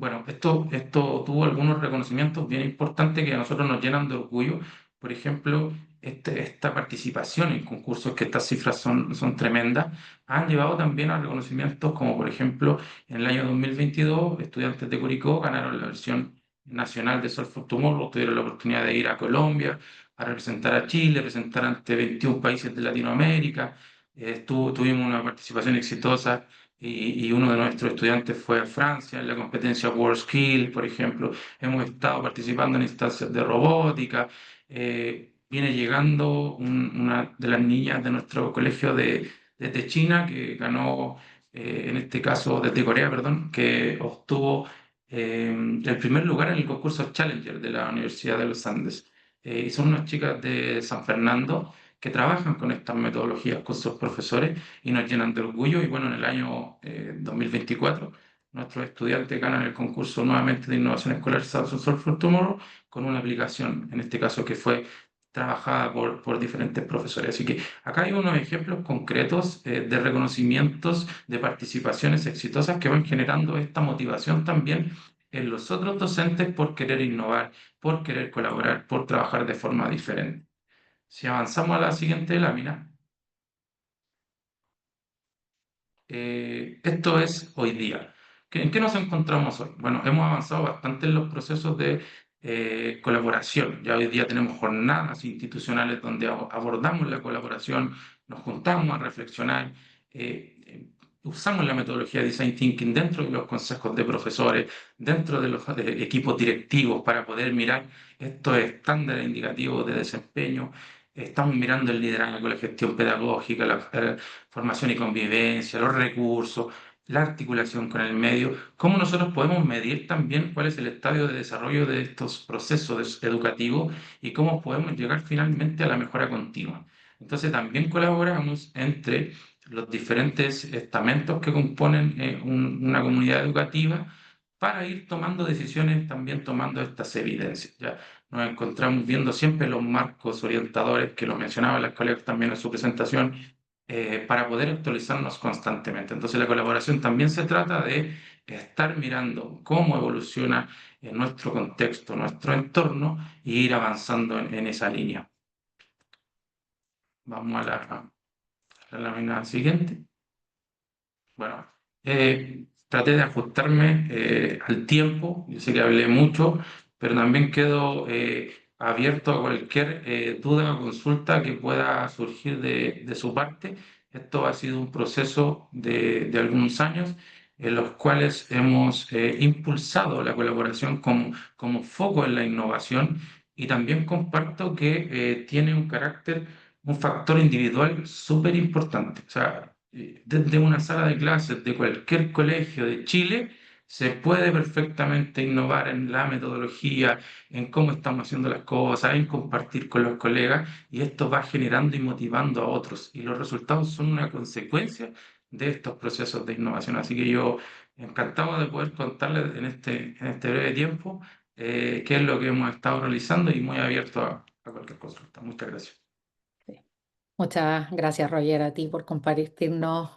Bueno, esto tuvo algunos reconocimientos bien importantes que a nosotros nos llenan de orgullo. Por ejemplo, esta participación en concursos, que estas cifras son tremendas, han llevado también a reconocimientos como, por ejemplo, en el año 2022, estudiantes de Curicó ganaron la versión nacional de Solve for Tomorrow, tuvieron la oportunidad de ir a Colombia a representar a Chile, representar ante 21 países de Latinoamérica. Tuvimos una participación exitosa y uno de nuestros estudiantes fue a Francia en la competencia WorldSkill, por ejemplo. Hemos estado participando en instancias de robótica. Viene llegando una de las niñas de nuestro colegio desde China, que ganó, en este caso desde Corea, perdón, que obtuvo el primer lugar en el concurso Challenger de la Universidad de los Andes. Y son unas chicas de San Fernando que trabajan con estas metodologías con sus profesores y nos llenan de orgullo. Y bueno, en el año 2024, nuestros estudiantes ganan el concurso nuevamente de innovación escolar Samsung Solve for Tomorrow con una aplicación, en este caso que fue trabajada por diferentes profesores. Así que acá hay unos ejemplos concretos de reconocimientos, de participaciones exitosas que van generando esta motivación también en los otros docentes por querer innovar, por querer colaborar, por trabajar de forma diferente. Si avanzamos a la siguiente lámina, esto es hoy día. ¿En qué nos encontramos hoy? Bueno, hemos avanzado bastante en los procesos de colaboración. Ya hoy día tenemos jornadas institucionales donde abordamos la colaboración, nos juntamos a reflexionar, usamos la metodología de Design Thinking dentro de los consejos de profesores, dentro de los equipos directivos para poder mirar estos estándares indicativos de desempeño. Estamos mirando el liderazgo, la gestión pedagógica, la formación y convivencia, los recursos, la articulación con el medio, cómo nosotros podemos medir también cuál es el estadio de desarrollo de estos procesos educativos y cómo podemos llegar finalmente a la mejora continua. Entonces también colaboramos entre los diferentes estamentos que componen una comunidad educativa para ir tomando decisiones, también tomando estas evidencias. ¿Ya? Nos encontramos viendo siempre los marcos orientadores, que lo mencionaba las colegas también en su presentación, para poder actualizarnos constantemente. Entonces la colaboración también se trata de estar mirando cómo evoluciona en nuestro contexto, nuestro entorno, e ir avanzando en esa línea. Vamos a la lámina siguiente. Bueno, traté de ajustarme al tiempo. Yo sé que hablé mucho, pero también quedo abierto a cualquier duda o consulta que pueda surgir de su parte. Esto ha sido un proceso de algunos años en los cuales hemos impulsado la colaboración como foco en la innovación, y también comparto que tiene un carácter, un factor individual súper importante. O sea, desde una sala de clases de cualquier colegio de Chile, se puede perfectamente innovar en la metodología, en cómo estamos haciendo las cosas, en compartir con los colegas, y esto va generando y motivando a otros. Y los resultados son una consecuencia de estos procesos de innovación. Así que yo encantado de poder contarles en este breve tiempo qué es lo que hemos estado realizando, y muy abierto a cualquier consulta. Muchas gracias. Sí. Muchas gracias, Roger, a ti por compartirnos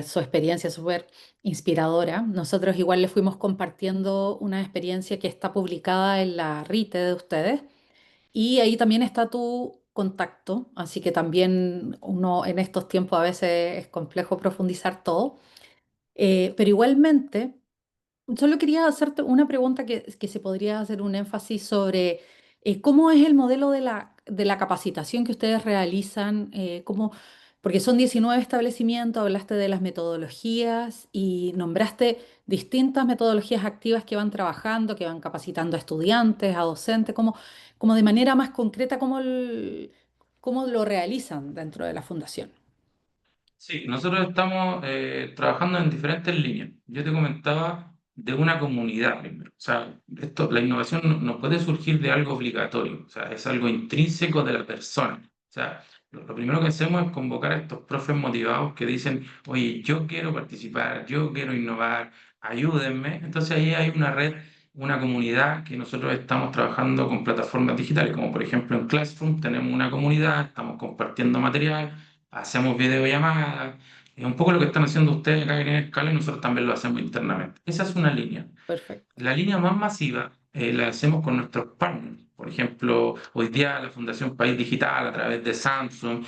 su experiencia súper inspiradora. Nosotros igual le fuimos compartiendo una experiencia que está publicada en la RITE de ustedes, y ahí también está tu contacto, así que también uno en estos tiempos a veces es complejo profundizar todo. Pero igualmente, solo quería hacerte una pregunta que se podría hacer un énfasis sobre cómo es el modelo de la capacitación que ustedes realizan, porque son 19 establecimientos, hablaste de las metodologías y nombraste distintas metodologías activas que van trabajando, que van capacitando a estudiantes, a docentes, como de manera más concreta, cómo lo realizan dentro de la fundación. Sí, nosotros estamos trabajando en diferentes líneas. Yo te comentaba de una comunidad primero. O sea, la innovación no puede surgir de algo obligatorio, o sea, es algo intrínseco de la persona. O sea, lo primero que hacemos es convocar a estos profes motivados que dicen, oye, yo quiero participar, yo quiero innovar, ayúdenme. Entonces ahí hay una red, una comunidad que nosotros estamos trabajando con plataformas digitales, como por ejemplo en Classroom tenemos una comunidad, estamos compartiendo material, hacemos videollamadas, es un poco lo que están haciendo ustedes acá en Escala, y nosotros también lo hacemos internamente. Esa es una línea. Perfecto. La línea más masiva la hacemos con nuestros partners. Por ejemplo, hoy día la Fundación País Digital, a través de Samsung,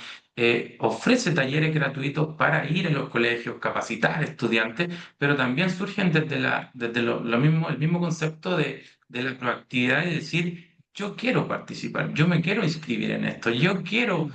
ofrece talleres gratuitos para ir a los colegios, capacitar a estudiantes, pero también surgen desde el mismo concepto de la proactividad y decir, yo quiero participar, yo me quiero inscribir en esto, yo quiero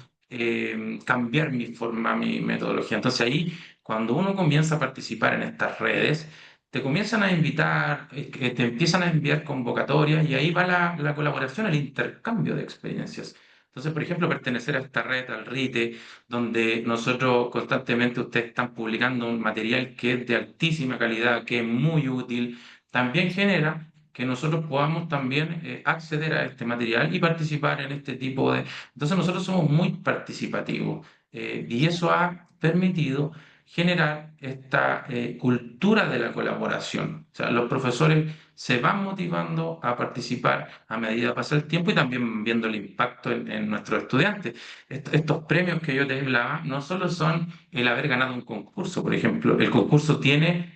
cambiar mi forma, mi metodología. Entonces ahí, cuando uno comienza a participar en estas redes, te comienzan a invitar, que te empiezan a enviar convocatorias y ahí va la colaboración, el intercambio de experiencias. Entonces, por ejemplo, pertenecer a esta red, al RITE, donde nosotros constantemente ustedes están publicando un material que es de altísima calidad, que es muy útil, también genera que nosotros podamos también acceder a este material y participar en este tipo de... Entonces nosotros somos muy participativos y eso ha permitido generar esta cultura de la colaboración. O sea, los profesores se van motivando a participar a medida que pasa el tiempo y también viendo el impacto en nuestros estudiantes. Estos premios que yo te hablaba no solo son el haber ganado un concurso, por ejemplo, el concurso tiene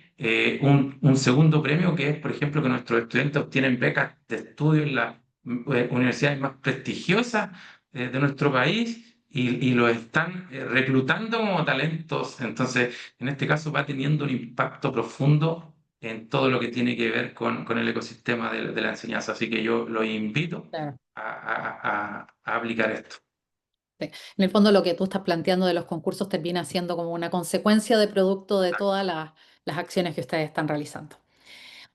un segundo premio que es, por ejemplo, que nuestros estudiantes obtienen becas de estudio en las universidades más prestigiosas de nuestro país y lo están reclutando como talentos. Entonces, en este caso va teniendo un impacto profundo en todo lo que tiene que ver con el ecosistema de la enseñanza. Así que yo los invito Claro. a aplicar esto. Sí. En el fondo lo que tú estás planteando de los concursos termina siendo como una consecuencia de producto de todas las acciones que ustedes están realizando.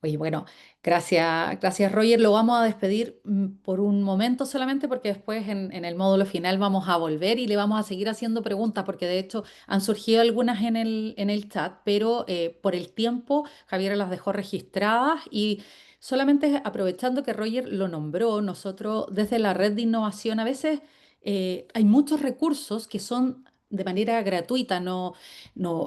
Oye, bueno, gracias Roger. Lo vamos a despedir por un momento solamente porque después en el módulo final vamos a volver y le vamos a seguir haciendo preguntas porque de hecho han surgido algunas en el chat, pero por el tiempo Javiera las dejó registradas y solamente aprovechando que Roger lo nombró, nosotros desde la red de innovación a veces hay muchos recursos que son de manera gratuita, no,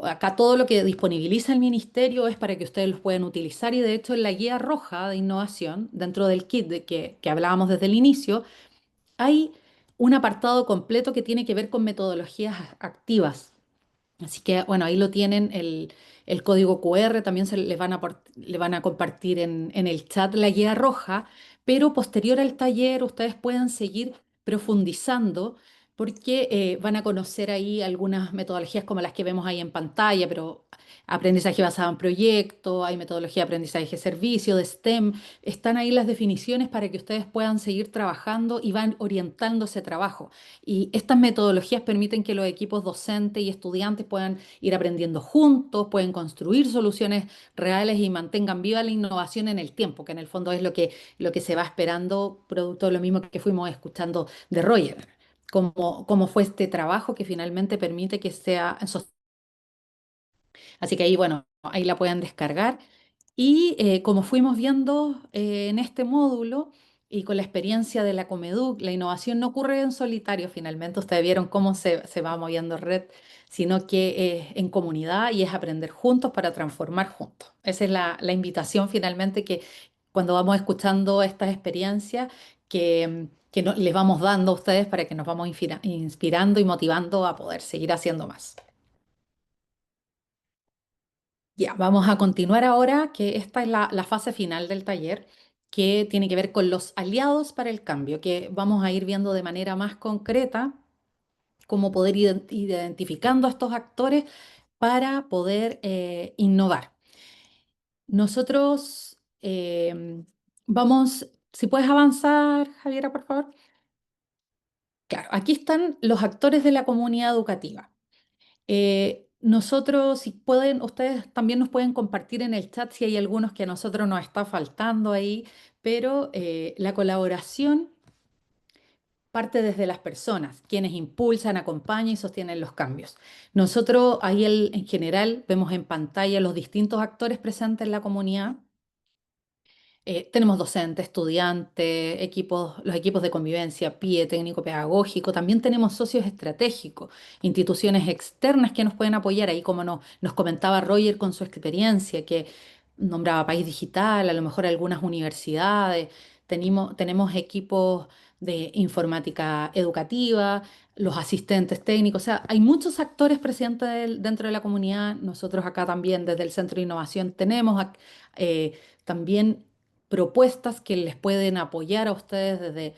acá todo lo que disponibiliza el ministerio es para que ustedes los puedan utilizar y de hecho en la guía roja de innovación, dentro del kit que hablábamos desde el inicio, hay un apartado completo que tiene que ver con metodologías activas. Así que, bueno, ahí lo tienen, el código QR, también le van a compartir en el chat la guía roja, pero posterior al taller ustedes pueden seguir profundizando porque van a conocer ahí algunas metodologías como las que vemos ahí en pantalla, pero aprendizaje basado en proyectos, hay metodología de aprendizaje de servicio, de STEM, están ahí las definiciones para que ustedes puedan seguir trabajando y van orientando ese trabajo. Y estas metodologías permiten que los equipos docentes y estudiantes puedan ir aprendiendo juntos, pueden construir soluciones reales y mantengan viva la innovación en el tiempo, que en el fondo es lo que se va esperando, producto de lo mismo que fuimos escuchando de Roger. Cómo fue este trabajo que finalmente permite que sea sostenible. Así que ahí, bueno, ahí la pueden descargar. Y como fuimos viendo en este módulo y con la experiencia de la Comeduc, la innovación no ocurre en solitario finalmente. Ustedes vieron cómo se va moviendo red, sino que es en comunidad y es aprender juntos para transformar juntos. Esa es la invitación finalmente que cuando vamos escuchando estas experiencias les vamos dando a ustedes para que nos vamos inspirando y motivando a poder seguir haciendo más. Ya, vamos a continuar ahora, que esta es la fase final del taller, que tiene que ver con los aliados para el cambio, que vamos a ir viendo de manera más concreta cómo poder ir identificando a estos actores para poder innovar. Nosotros vamos, si puedes avanzar, Javiera, por favor. Claro, aquí están los actores de la comunidad educativa. Nosotros, si pueden, ustedes también nos pueden compartir en el chat si hay algunos que a nosotros nos está faltando ahí, pero la colaboración parte desde las personas, quienes impulsan, acompañan y sostienen los cambios. Nosotros ahí en general vemos en pantalla los distintos actores presentes en la comunidad. Tenemos docentes, estudiantes, los equipos de convivencia, PIE, técnico pedagógico. También tenemos socios estratégicos, instituciones externas que nos pueden apoyar. Ahí, como nos comentaba Roger con su experiencia, que nombraba País Digital, a lo mejor algunas universidades. Tenemos equipos de informática educativa, los asistentes técnicos. O sea, hay muchos actores presentes dentro de la comunidad. Nosotros acá también, desde el Centro de Innovación, tenemos también propuestas que les pueden apoyar a ustedes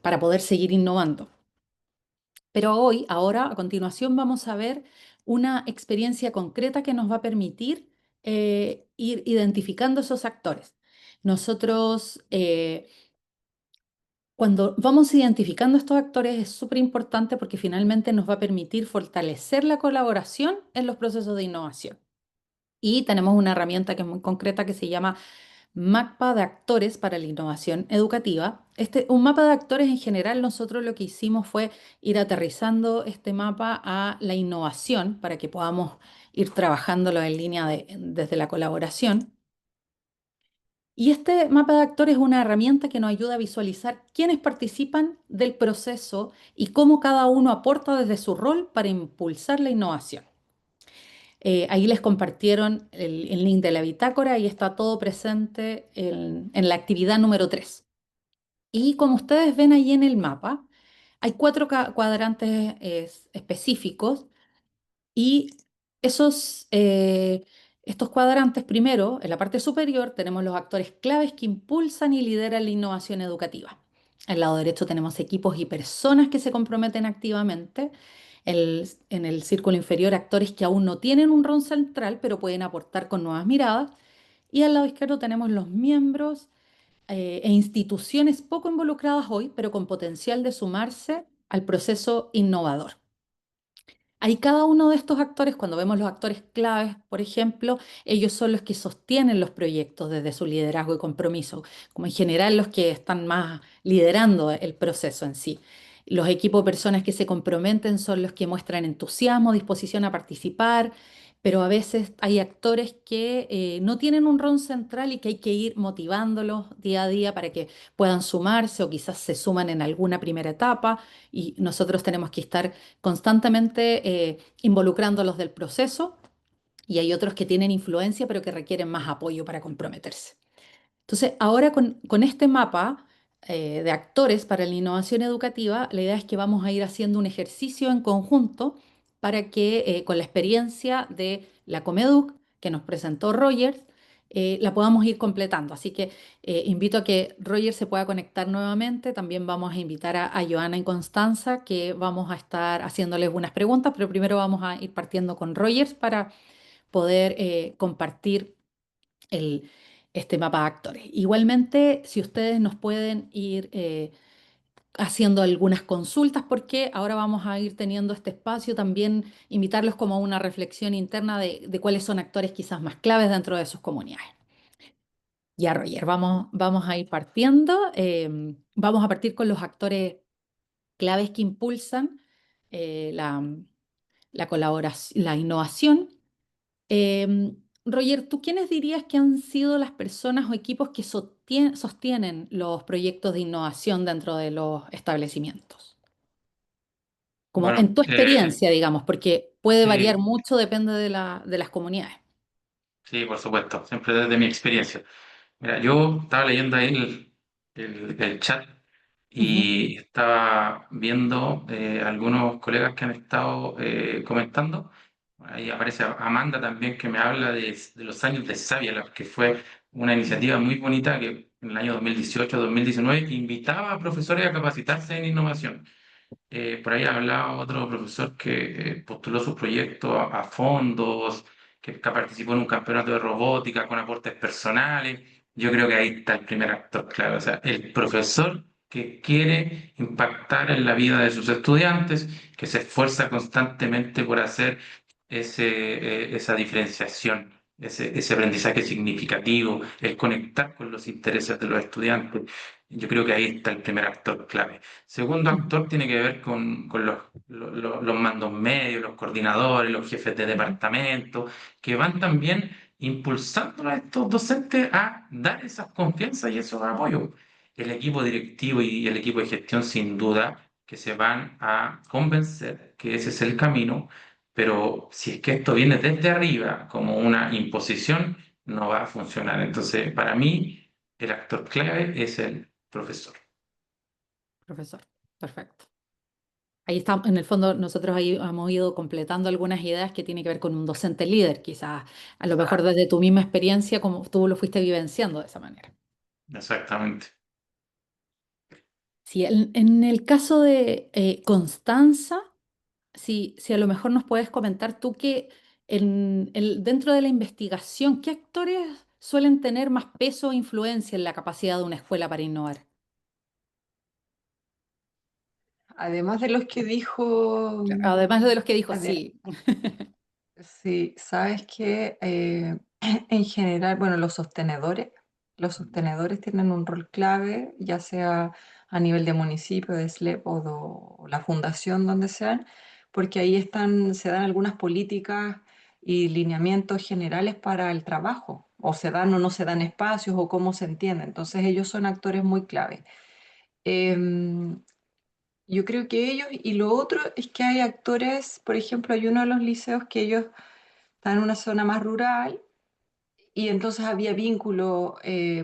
para poder seguir innovando. Pero hoy, ahora, a continuación, vamos a ver una experiencia concreta que nos va a permitir ir identificando esos actores. Nosotros Cuando vamos identificando estos actores es súper importante porque finalmente nos va a permitir fortalecer la colaboración en los procesos de innovación. Y tenemos una herramienta que es muy concreta que se llama mapa de actores para la innovación educativa. Un mapa de actores en general, nosotros lo que hicimos fue ir aterrizando este mapa a la innovación para que podamos ir trabajándolo en línea desde la colaboración. Y este mapa de actores es una herramienta que nos ayuda a visualizar quiénes participan del proceso y cómo cada uno aporta desde su rol para impulsar la innovación. Ahí les compartieron el link de la bitácora y está todo presente en la actividad número 3. Y como ustedes ven ahí en el mapa, hay 4 cuadrantes específicos y estos cuadrantes, primero, en la parte superior tenemos los actores claves que impulsan y lideran la innovación educativa. Al lado derecho tenemos equipos y personas que se comprometen activamente. En el círculo inferior, actores que aún no tienen un rol central, pero pueden aportar con nuevas miradas. Y al lado izquierdo tenemos los miembros e instituciones poco involucradas hoy, pero con potencial de sumarse al proceso innovador. Hay cada uno de estos actores, cuando vemos los actores claves, por ejemplo, ellos son los que sostienen los proyectos desde su liderazgo y compromiso, como en general los que están más liderando el proceso en sí. Los equipos de personas que se comprometen son los que muestran entusiasmo, disposición a participar, pero a veces hay actores que no tienen un rol central y que hay que ir motivándolos día a día para que puedan sumarse o quizás se suman en alguna primera etapa y nosotros tenemos que estar constantemente involucrándolos del proceso y hay otros que tienen influencia pero que requieren más apoyo para comprometerse. Entonces, ahora con este mapa de actores para la innovación educativa, la idea es que vamos a ir haciendo un ejercicio en conjunto para que con la experiencia de la Comeduc que nos presentó Rogers, la podamos ir completando. Así que invito a que Roger se pueda conectar nuevamente. También vamos a invitar a Joana y Constanza, que vamos a estar haciéndoles unas preguntas, pero primero vamos a ir partiendo con Rogers para poder compartir el, este mapa de actores. Igualmente, si ustedes nos pueden ir haciendo algunas consultas, porque ahora vamos a ir teniendo este espacio, también invitarlos como a una reflexión interna de cuáles son actores quizás más claves dentro de sus comunidades. Ya, Roger, vamos a ir partiendo. Vamos a partir con los actores claves que impulsan eh, la, la colaboración, la innovación. Roger, ¿tú quiénes dirías que han sido las personas o equipos que sostienen los proyectos de innovación dentro de los establecimientos? Como Bueno, en tu experiencia, digamos, porque puede variar sí, mucho, depende de las comunidades. sí, por supuesto, siempre desde mi experiencia. Mira, yo estaba leyendo ahí el chat Ujú. y estaba viendo algunos colegas que han estado comentando. Ahí aparece Amanda también que me habla de los años de Savia Lab, que fue una iniciativa muy bonita que en el año 2018-2019 invitaba a profesores a capacitarse en innovación. Por ahí hablaba otro profesor que postuló su proyecto a fondos, que participó en un campeonato de robótica con aportes personales. Yo creo que ahí está el primer actor clave, o sea, el profesor que quiere impactar en la vida de sus estudiantes, que se esfuerza constantemente por hacer esa diferenciación, ese aprendizaje significativo, el conectar con los intereses de los estudiantes. Yo creo que ahí está el primer actor clave. Segundo Ujú. actor tiene que ver con los mandos medios, los coordinadores, los jefes de departamento, que van también impulsando a estos docentes a dar esas confianzas y esos apoyos. El equipo directivo y el equipo de gestión, sin duda, que se van a convencer que ese es el camino, pero si es que esto viene desde arriba como una imposición, no va a funcionar. Entonces, para mí, el actor clave es el profesor. Profesor, perfecto. Ahí está, en el fondo, nosotros ahí hemos ido completando algunas ideas que tienen que ver con un docente líder, quizás a lo mejor desde tu misma experiencia, como tú lo fuiste vivenciando de esa manera. Exactamente. Sí, en el caso de Constanza, si a lo mejor nos puedes comentar tú que dentro de la investigación, ¿qué actores suelen tener más peso o influencia en la capacidad de una escuela para innovar? Además de los que dijo, Además de los que dijo, ade- sí. sí, sabes que en general, bueno, los sostenedores tienen un rol clave, ya sea a nivel de municipio, de SLEP o la fundación, donde sean, porque ahí se dan algunas políticas y lineamientos generales para el trabajo, o se dan o no se dan espacios o cómo se entiende. Entonces ellos son actores muy clave. Em, yo creo que ellos, y lo otro es que hay actores, por ejemplo, hay uno de los liceos que ellos están en una zona más rural y entonces había vínculo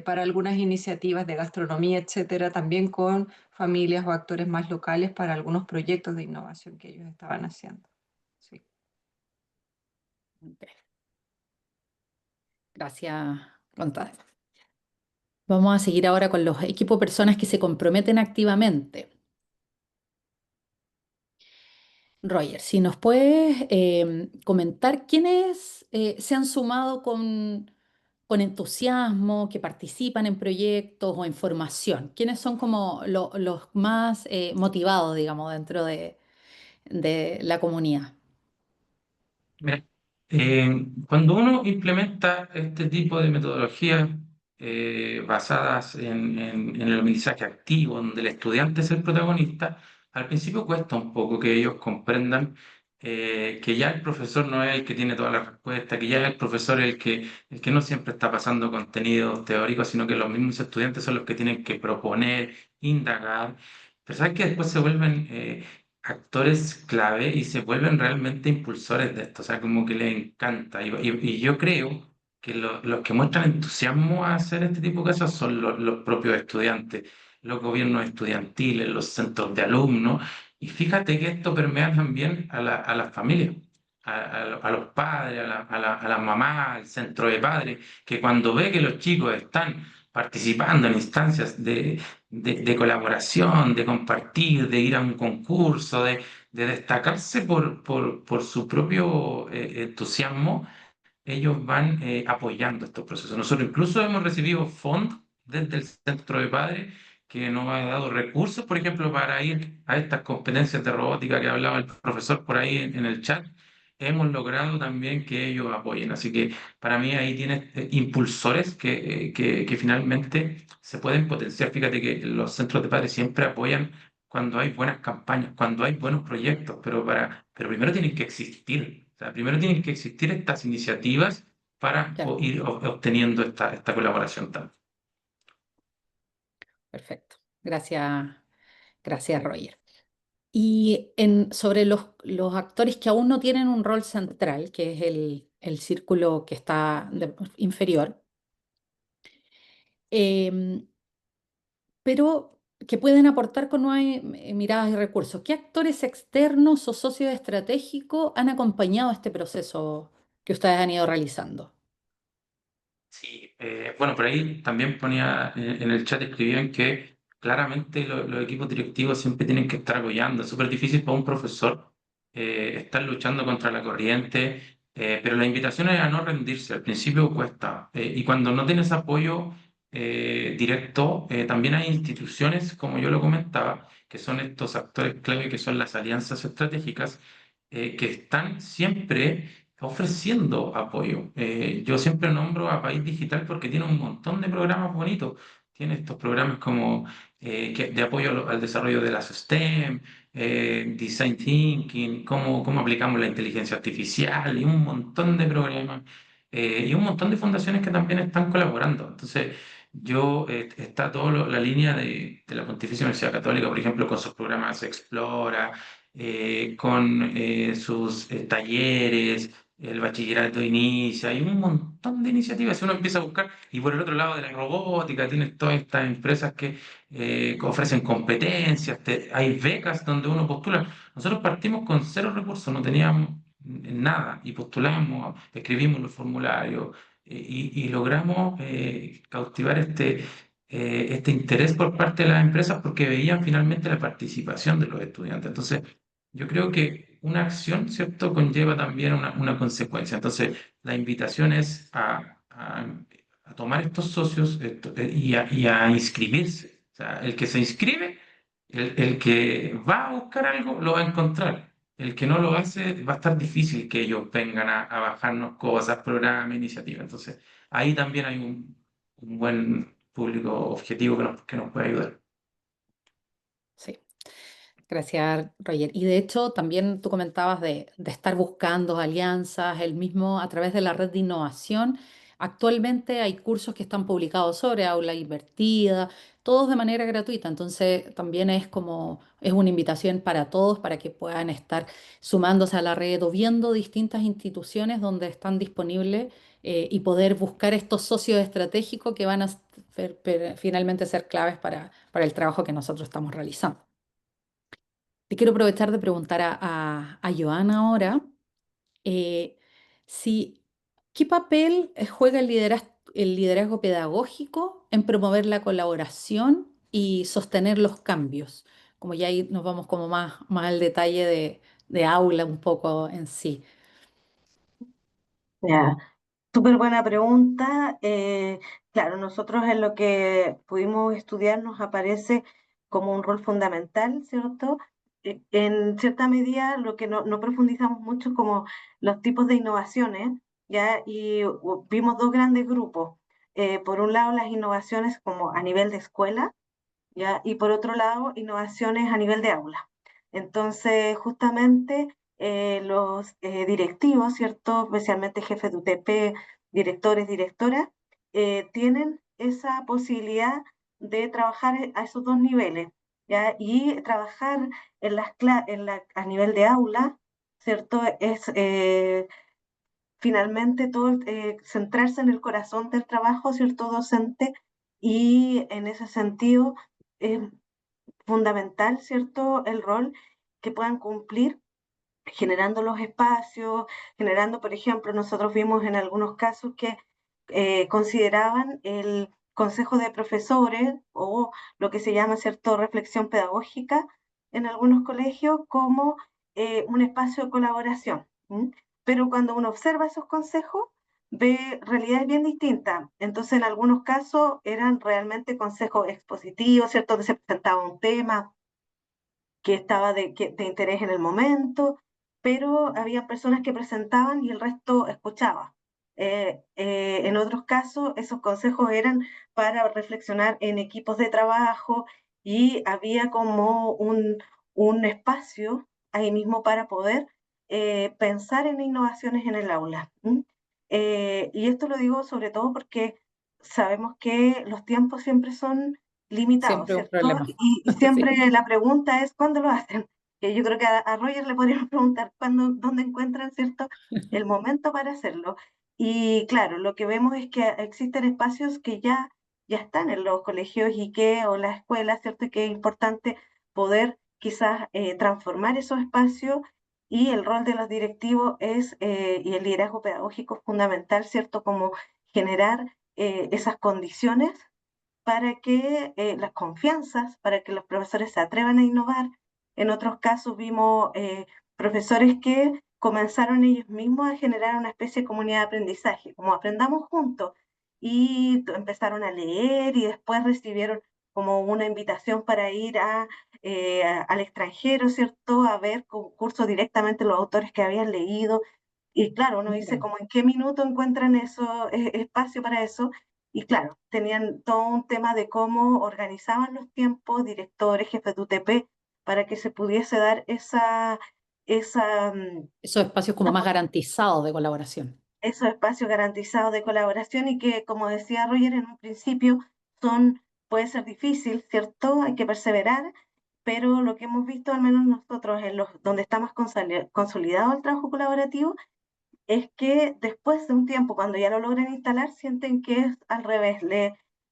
para algunas iniciativas de gastronomía, etcétera, también con familias o actores más locales para algunos proyectos de innovación que ellos estaban haciendo. Sí. Ok, gracias, González. Vamos a seguir ahora con los equipos personas que se comprometen activamente. Roger, si nos puedes comentar quiénes se han sumado con entusiasmo, que participan en proyectos o en formación. ¿Quiénes son como los más motivados, digamos, dentro de la comunidad? Mira, cuando uno implementa este tipo de metodologías basadas en el aprendizaje activo, donde el estudiante es el protagonista, al principio cuesta un poco que ellos comprendan que ya el profesor no es el que tiene todas las respuestas, que ya el profesor es el que no siempre está pasando contenido teórico, sino que los mismos estudiantes son los que tienen que proponer, indagar. Pero sabes que después se vuelven actores clave y se vuelven realmente impulsores de esto, o sea, como que les encanta. Y yo creo que los que muestran entusiasmo a hacer este tipo de cosas son los propios estudiantes, los gobiernos estudiantiles, los centros de alumnos. Y fíjate que esto permea también a las familias. A los padres, a las mamás, al centro de padres, que cuando ve que los chicos están participando en instancias de colaboración, de compartir, de ir a un concurso, de destacarse por su propio entusiasmo, ellos van apoyando estos procesos. Nosotros incluso hemos recibido fondos desde el centro de padres que nos ha dado recursos, por ejemplo, para ir a estas competencias de robótica que hablaba el profesor por ahí en el chat. Hemos logrado también que ellos apoyen. Así que para mí ahí tienes impulsores que finalmente se pueden potenciar. Fíjate que los centros de padres siempre apoyan cuando hay buenas campañas, cuando hay buenos proyectos, pero primero tienen que existir. O sea, primero tienen que existir estas iniciativas para Claro, ir obteniendo esta colaboración también. perfecto. Gracias, Roger. Y sobre los actores que aún no tienen un rol central, que es el círculo que está inferior, em, pero que pueden aportar con nuevas miradas y recursos. ¿Qué actores externos o socios estratégicos han acompañado este proceso que ustedes han ido realizando? Sí, bueno, por ahí también ponía en el chat, escribían que claramente los equipos directivos siempre tienen que estar apoyando. Es súper difícil para un profesor estar luchando contra la corriente, pero la invitación es a no rendirse. Al principio cuesta. Y cuando no tienes apoyo directo, también hay instituciones, como yo lo comentaba, que son estos actores clave, que son las alianzas estratégicas, que están siempre ofreciendo apoyo. Yo siempre nombro a País Digital porque tiene un montón de programas bonitos. Tiene estos programas como de apoyo al desarrollo de las STEM, Design Thinking, cómo aplicamos la inteligencia artificial y un montón de programas y un montón de fundaciones que también están colaborando. Entonces, está toda la línea de la Pontificia Universidad Católica, por ejemplo, con sus programas Explora, con sus talleres, el bachillerato inicia, hay un montón de iniciativas. Si uno empieza a buscar, y por el otro lado de la robótica, tienes todas estas empresas que ofrecen competencias, hay becas donde uno postula. Nosotros partimos con cero recursos, no teníamos nada, y postulamos, escribimos los formularios, y logramos cautivar este interés por parte de las empresas porque veían finalmente la participación de los estudiantes. Entonces, yo creo que una acción, ¿cierto?, conlleva también una consecuencia. Entonces, la invitación es a tomar estos socios y a inscribirse. O sea, el que se inscribe el que va a buscar algo lo va a encontrar. El que no lo hace, va a estar difícil que ellos vengan a bajarnos cosas, programas, iniciativas. Entonces, ahí también hay un buen público objetivo que nos puede ayudar. Sí. Gracias, Roger. Y de hecho, también tú comentabas de estar buscando alianzas, el mismo a través de la red de innovación. Actualmente hay cursos que están publicados sobre aula invertida, todos de manera gratuita. Entonces, también es una invitación para todos para que puedan estar sumándose a la red o viendo distintas instituciones donde están disponibles y poder buscar estos socios estratégicos que van a finalmente ser claves para el trabajo que nosotros estamos realizando. Te quiero aprovechar de preguntar a Joana ahora, eh, si, ¿qué papel juega el liderazgo pedagógico en promover la colaboración y sostener los cambios? Como ya ahí nos vamos como más al detalle de aula un poco en sí. Ya, súper buena pregunta. Claro, nosotros en lo que pudimos estudiar nos aparece como un rol fundamental, ¿cierto? En cierta medida, lo que no profundizamos mucho es como los tipos de innovaciones, ¿ya? Y vimos dos grandes grupos. Por un lado, las innovaciones como a nivel de escuela, ¿ya? Y por otro lado, innovaciones a nivel de aula. Entonces, justamente los directivos, ¿cierto? Especialmente jefes de UTP, directores, directoras, tienen esa posibilidad de trabajar a esos dos niveles, ¿ya? Y trabajar a nivel de aula, ¿cierto? Es finalmente todo centrarse en el corazón del trabajo, ¿cierto? Docente, y en ese sentido es fundamental, ¿cierto? El rol que puedan cumplir generando los espacios, generando, por ejemplo, nosotros vimos en algunos casos que consideraban el consejo de profesores o lo que se llama, ¿cierto?, reflexión pedagógica en algunos colegios como un espacio de colaboración. ¿M? Pero cuando uno observa esos consejos, ve realidades bien distintas. Entonces, en algunos casos eran realmente consejos expositivos, ¿cierto?, donde se presentaba un tema que estaba de interés en el momento, pero había personas que presentaban y el resto escuchaba. En otros casos, esos consejos eran para reflexionar en equipos de trabajo y había como un espacio ahí mismo para poder pensar en innovaciones en el aula. ¿M? Y esto lo digo sobre todo porque sabemos que los tiempos siempre son limitados, Siempre un ¿cierto? problema. Y siempre Sí. la pregunta es ¿cuándo lo hacen? Que yo creo que a Roger le podríamos preguntar dónde encuentran, ¿cierto?, el momento para hacerlo. Y claro, lo que vemos es que existen espacios que ya están en los colegios o las escuelas, ¿cierto? Y que es importante poder quizás transformar esos espacios, y el rol de los directivos y el liderazgo pedagógico es fundamental, ¿cierto? Como generar esas condiciones para que las confianzas, para que los profesores se atrevan a innovar. En otros casos vimos profesores que comenzaron ellos mismos a generar una especie de comunidad de aprendizaje, como aprendamos juntos, y empezaron a leer y después recibieron como una invitación para ir al extranjero, ¿cierto? A ver concursos directamente los autores que habían leído. Y claro, uno dice Mira. como en qué minuto encuentran espacio para eso. Y claro, tenían todo un tema de cómo organizaban los tiempos, directores, jefes de UTP, para que se pudiese dar esa, mm, Esos espacios como esa más garantizados de colaboración. esos espacios garantizados de colaboración y que, como decía Roger en un principio, puede ser difícil, ¿cierto? Hay que perseverar, pero lo que hemos visto, al menos nosotros, donde está más consolidado el trabajo colaborativo, es que después de un tiempo, cuando ya lo logran instalar, sienten que es al revés,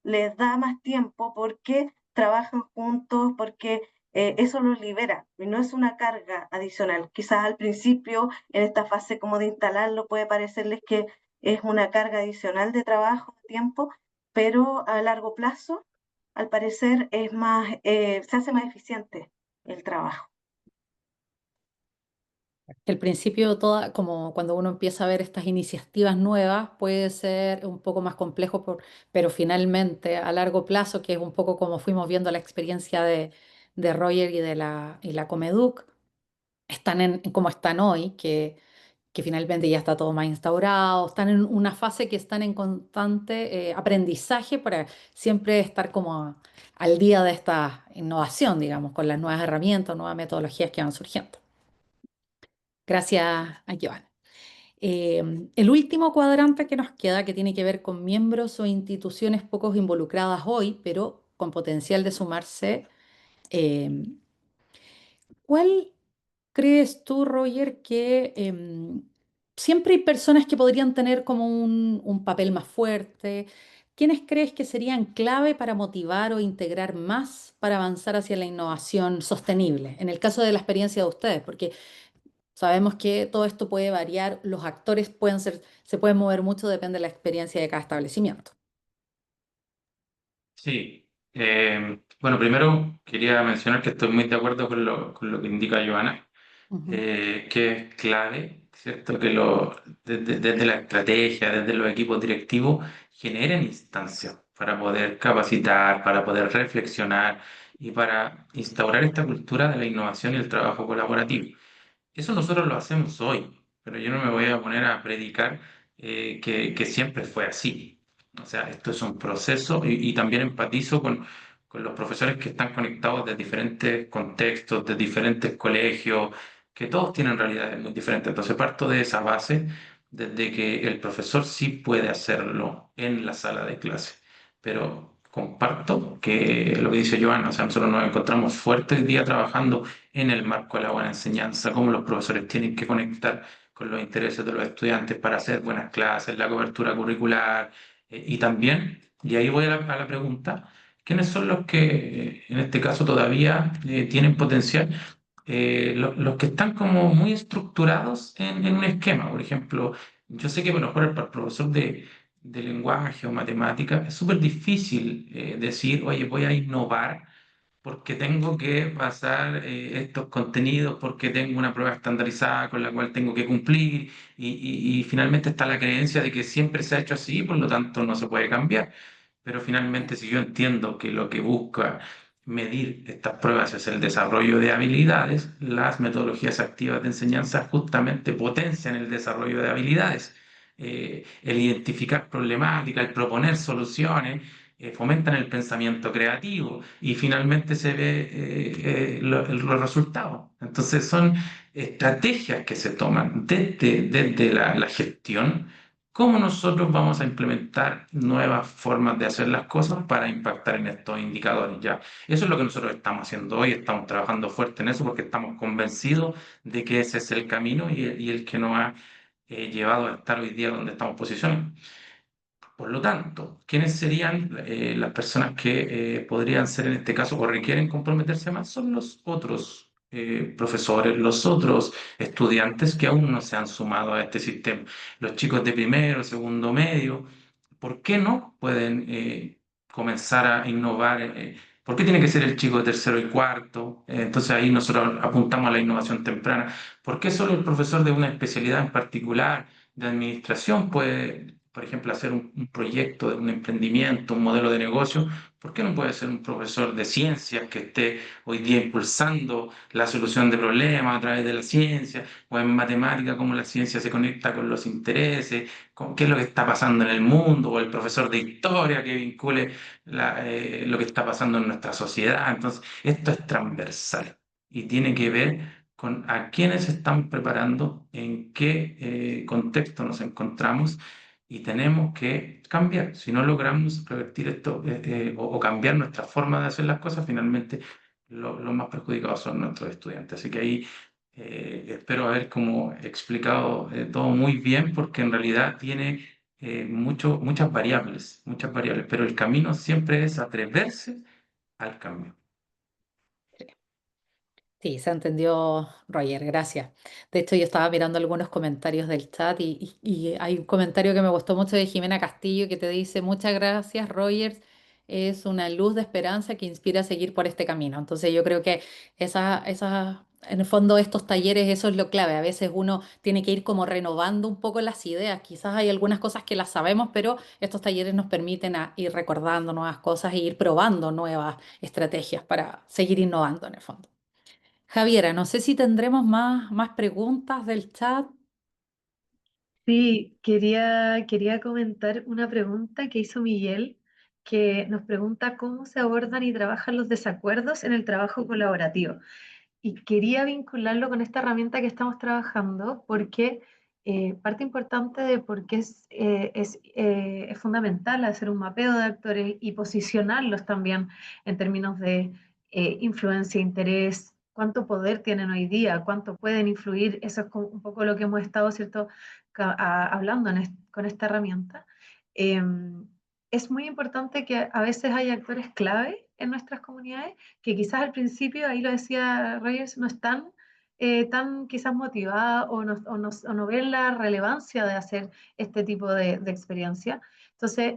les da más tiempo porque trabajan juntos, porque eso los libera y no es una carga adicional. Quizás al principio, en esta fase como de instalarlo, puede parecerles que es una carga adicional de trabajo, de tiempo, pero a largo plazo, al parecer, se hace más eficiente el trabajo. El principio, como cuando uno empieza a ver estas iniciativas nuevas, puede ser un poco más complejo, pero finalmente a largo plazo, que es un poco como fuimos viendo la experiencia de Roger y la Comeduc están como están hoy, que finalmente ya está todo más instaurado, están en una fase que están en constante aprendizaje para siempre estar como al día de esta innovación, digamos, con las nuevas herramientas, nuevas metodologías que van surgiendo. Gracias a Joan. El último cuadrante que nos queda, que tiene que ver con miembros o instituciones pocos involucradas hoy, pero con potencial de sumarse, eh, ¿cuál crees tú, Roger, que siempre hay personas que podrían tener como un papel más fuerte? ¿Quiénes crees que serían clave para motivar o integrar más para avanzar hacia la innovación sostenible? En el caso de la experiencia de ustedes, porque sabemos que todo esto puede variar, los actores pueden ser, se pueden mover mucho, depende de la experiencia de cada establecimiento. Sí, bueno, primero quería mencionar que estoy muy de acuerdo con lo que indica Joana, Ujú. que es clave, ¿cierto? Que desde la estrategia, desde los equipos directivos, generen instancias para poder capacitar, para poder reflexionar y para instaurar esta cultura de la innovación y el trabajo colaborativo. Eso nosotros lo hacemos hoy, pero yo no me voy a poner a predicar que siempre fue así. O sea, esto es un proceso y también empatizo con los profesores que están conectados de diferentes contextos, de diferentes colegios, que todos tienen realidades muy diferentes. Entonces parto de esa base, desde que el profesor sí puede hacerlo en la sala de clase, pero comparto que lo que dice Joana, o sea, nosotros nos encontramos fuertes hoy día trabajando en el marco de la buena enseñanza, cómo los profesores tienen que conectar con los intereses de los estudiantes para hacer buenas clases, la cobertura curricular y también, y ahí voy a la pregunta, ¿quiénes son los que en este caso todavía tienen potencial? Los que están como muy estructurados en un esquema, por ejemplo, yo sé que a lo mejor para el profesor de lenguaje o matemática es súper difícil decir, oye, voy a innovar porque tengo que pasar estos contenidos, porque tengo una prueba estandarizada con la cual tengo que cumplir y finalmente está la creencia de que siempre se ha hecho así, por lo tanto no se puede cambiar. Pero finalmente si yo entiendo que lo que busca medir estas pruebas es el desarrollo de habilidades, las metodologías activas de enseñanza justamente potencian el desarrollo de habilidades. El identificar problemáticas, el proponer soluciones fomentan el pensamiento creativo y finalmente se ve los resultados. Entonces son estrategias que se toman desde la gestión, cómo nosotros vamos a implementar nuevas formas de hacer las cosas para impactar en estos indicadores. Ya, eso es lo que nosotros estamos haciendo hoy, estamos trabajando fuerte en eso porque estamos convencidos de que ese es el camino y el que nos ha llevado a estar hoy día donde estamos posicionados. Por lo tanto, ¿quiénes serían las personas que podrían ser en este caso o requieren comprometerse más? Son los otros profesores, los otros estudiantes que aún no se han sumado a este sistema. Los chicos de primero, segundo medio, ¿por qué no pueden comenzar a innovar? ¿Por qué tiene que ser el chico de tercero y cuarto? Entonces ahí nosotros apuntamos a la innovación temprana. ¿Por qué solo el profesor de una especialidad en particular de administración puede, por ejemplo, hacer un proyecto de un emprendimiento, un modelo de negocio? ¿Por qué no puede ser un profesor de ciencias que esté hoy día impulsando la solución de problemas a través de la ciencia? O en matemática, cómo la ciencia se conecta con los intereses, con qué es lo que está pasando en el mundo, o el profesor de historia que vincule lo que está pasando en nuestra sociedad. Entonces, esto es transversal y tiene que ver con a quiénes estamos preparando, en qué contexto nos encontramos y tenemos que cambiar. Si no logramos revertir esto o cambiar nuestra forma de hacer las cosas, finalmente los más perjudicados son nuestros estudiantes. Así que ahí espero haber como explicado todo muy bien porque en realidad tiene muchas variables, pero el camino siempre es atreverse al cambio. Sí, se entendió, Roger, gracias. De hecho, yo estaba mirando algunos comentarios del chat y hay un comentario que me gustó mucho de Jimena Castillo que te dice, muchas gracias, Roger, es una luz de esperanza que inspira a seguir por este camino. Entonces yo creo que en el fondo estos talleres, eso es lo clave. A veces uno tiene que ir como renovando un poco las ideas. Quizás hay algunas cosas que las sabemos, pero estos talleres nos permiten ir recordando nuevas cosas e ir probando nuevas estrategias para seguir innovando en el fondo. Javiera, no sé si tendremos más preguntas del chat. Sí, quería comentar una pregunta que hizo Miguel, que nos pregunta cómo se abordan y trabajan los desacuerdos en el trabajo colaborativo. Y quería vincularlo con esta herramienta que estamos trabajando porque parte importante de por qué es fundamental hacer un mapeo de actores y posicionarlos también en términos de influencia, interés, cuánto poder tienen hoy día, cuánto pueden influir. Eso es un poco lo que hemos estado, ¿cierto?, hablando con esta herramienta. Es muy importante que a veces hay actores clave en nuestras comunidades que quizás al principio, ahí lo decía Reyes, no están tan quizás motivadas o no ven la relevancia de hacer este tipo de experiencia. Entonces,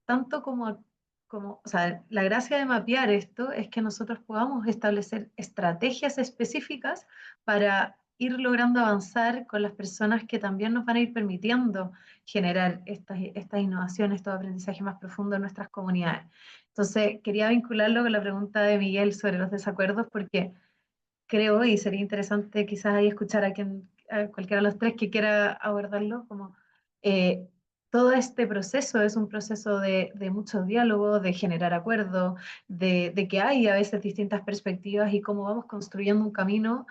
tanto o sea, la gracia de mapear esto es que nosotros podamos establecer estrategias específicas para ir logrando avanzar con las personas que también nos van a ir permitiendo generar estas innovaciones, estos aprendizajes más profundos en nuestras comunidades. Entonces, quería vincularlo con la pregunta de Miguel sobre los desacuerdos, porque creo, y sería interesante quizás ahí escuchar a cualquiera de los tres que quiera abordarlo, como eh, todo este proceso es un proceso de mucho diálogo, de generar acuerdos, de que hay a veces distintas perspectivas y cómo vamos construyendo un camino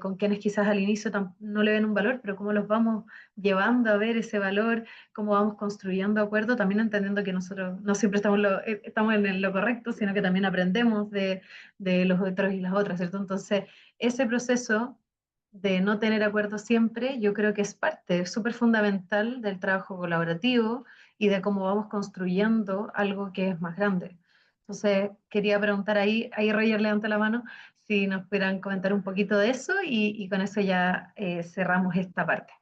con quienes quizás al inicio no le ven un valor, pero cómo los vamos llevando a ver ese valor, cómo vamos construyendo acuerdos, también entendiendo que nosotros no siempre estamos en lo correcto, sino que también aprendemos de los otros y las otras, ¿cierto? Entonces, ese proceso de no tener acuerdos siempre, yo creo que es parte súper fundamental del trabajo colaborativo y de cómo vamos construyendo algo que es más grande. Entonces, quería preguntar ahí Roger levanta la mano, si nos pudieran comentar un poquito de eso y con eso ya cerramos esta parte.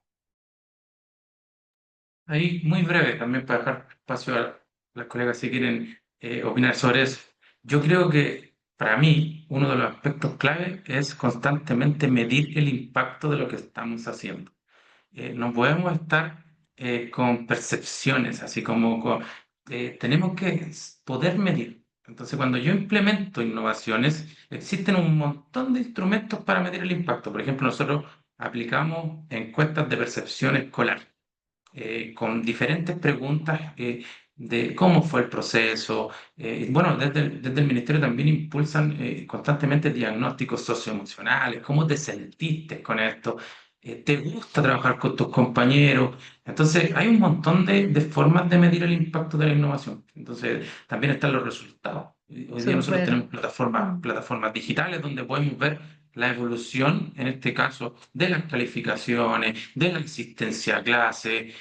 Ahí, muy breve, también para dejar espacio a las colegas si quieren opinar sobre eso. Yo creo que para mí uno de los aspectos clave es constantemente medir el impacto de lo que estamos haciendo. No podemos estar con percepciones, así como tenemos que poder medir. Entonces, cuando yo implemento innovaciones, existen un montón de instrumentos para medir el impacto. Por ejemplo, nosotros aplicamos encuestas de percepción escolar con diferentes preguntas de cómo fue el proceso. Bueno, desde el ministerio también impulsan constantemente diagnósticos socioemocionales, cómo te sentiste con esto, te gusta trabajar con tus compañeros. Entonces, hay un montón de formas de medir el impacto de la innovación. Entonces, también están los resultados. Hoy día nosotros Súper. tenemos plataformas digitales donde podemos ver la evolución, en este caso, de las calificaciones, de la asistencia a clase,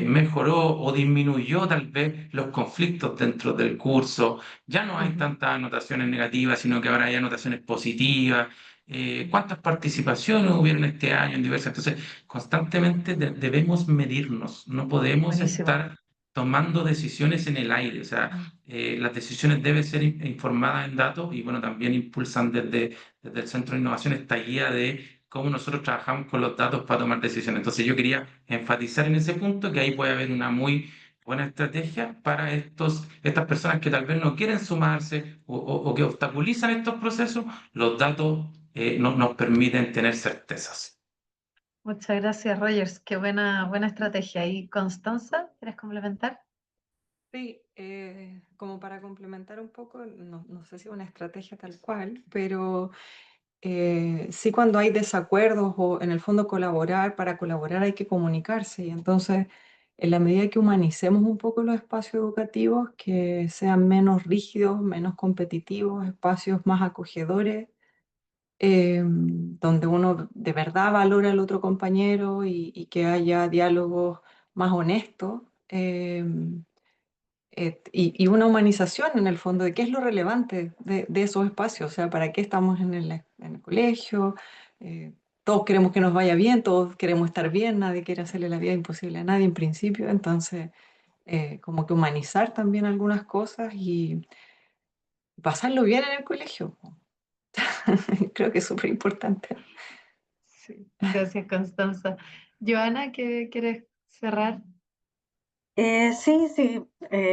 mejoró o disminuyó tal vez los conflictos dentro del curso, ya no hay Ujú. tantas anotaciones negativas, sino que ahora hay anotaciones positivas, cuántas participaciones hubieron este año en diversas, entonces constantemente debemos medirnos, no podemos Buenísimo. estar tomando decisiones en el aire, o sea, las decisiones deben ser informadas en datos y bueno, también impulsan desde el Centro de Innovación esta guía de cómo nosotros trabajamos con los datos para tomar decisiones. Entonces yo quería enfatizar en ese punto que ahí puede haber una muy buena estrategia para estas personas que tal vez no quieren sumarse o que obstaculizan estos procesos. Los datos nos permiten tener certezas. Muchas gracias, Rogers. Qué buena estrategia. ¿Y Constanza, quieres complementar? Sí, como para complementar un poco, no sé si una estrategia tal cual, pero sí cuando hay desacuerdos o en el fondo para colaborar hay que comunicarse y entonces en la medida que humanicemos un poco los espacios educativos, que sean menos rígidos, menos competitivos, espacios más acogedores, donde uno de verdad valora al otro compañero y que haya diálogos más honestos. Y una humanización en el fondo de qué es lo relevante de esos espacios, o sea, para qué estamos en el colegio, todos queremos que nos vaya bien, todos queremos estar bien, nadie quiere hacerle la vida imposible a nadie en principio, entonces como que humanizar también algunas cosas y pasarlo bien en el colegio. Creo que es súper importante. Sí, gracias, Constanza. Joana, ¿qué quieres cerrar? Sí, sí,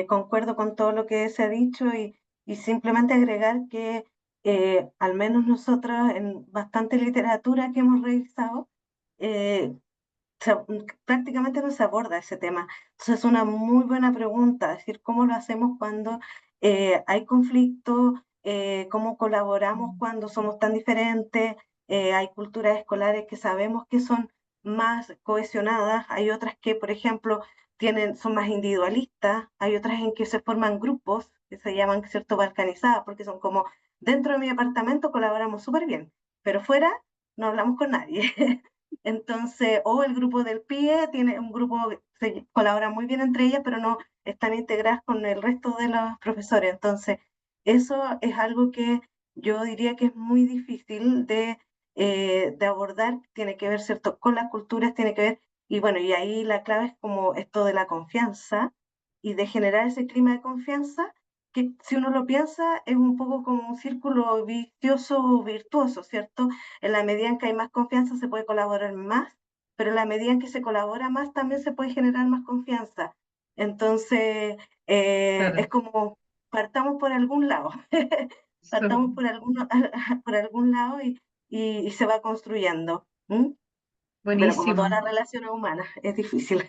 concuerdo con todo lo que se ha dicho y simplemente agregar que al menos nosotros en bastante literatura que hemos revisado, eh, prácticamente no se aborda ese tema. Entonces es una muy buena pregunta, es decir, ¿cómo lo hacemos cuando hay conflicto? ¿Cómo colaboramos cuando somos tan diferentes? Hay culturas escolares que sabemos que son más cohesionadas, hay otras que, por ejemplo, son más individualistas, hay otras en que se forman grupos que se llaman, ¿cierto?, balcanizadas, porque son como, dentro de mi apartamento colaboramos súper bien, pero fuera no hablamos con nadie. Entonces, o el grupo del PIE tiene un grupo que se colabora muy bien entre ellas, pero no están integradas con el resto de los profesores. Entonces, eso es algo que yo diría que es muy difícil de abordar, tiene que ver, ¿cierto?, con las culturas, tiene que ver, y bueno, y ahí la clave es como esto de la confianza y de generar ese clima de confianza que si uno lo piensa es un poco como un círculo vicioso virtuoso, ¿cierto? En la medida en que hay más confianza se puede colaborar más, pero en la medida en que se colabora más también se puede generar más confianza. Entonces, es Claro, como partamos por algún lado, partamos so- por algún lado y se va construyendo. ¿M? Pero como todas buenísimo. las relaciones humanas, es difícil.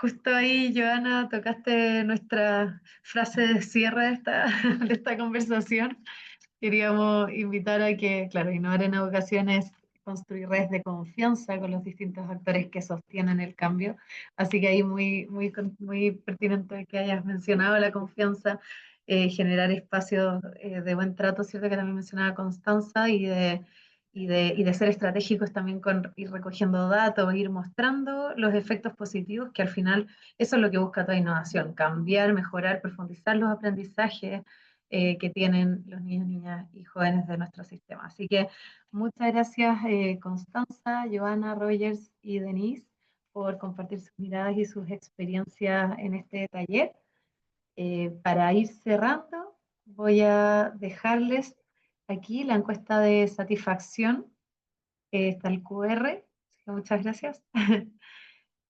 Justo ahí, Joana, tocaste nuestra frase de cierre de esta, de esta conversación. Queríamos invitar a que, claro, innovar en educación es construir redes de confianza con los distintos actores que sostienen el cambio. Así que ahí muy pertinente que hayas mencionado la confianza, generar espacios de buen trato, ¿cierto? Que también mencionaba Constanza, y de ser estratégicos también con ir recogiendo datos, ir mostrando los efectos positivos, que al final eso es lo que busca toda innovación, cambiar, mejorar, profundizar los aprendizajes que tienen los niños, niñas y jóvenes de nuestro sistema. Así que muchas gracias, Constanza, Joana, Rogers y Denise, por compartir sus miradas y sus experiencias en este taller. Para ir cerrando, voy a dejarles aquí la encuesta de satisfacción. Está el QR, así que muchas gracias.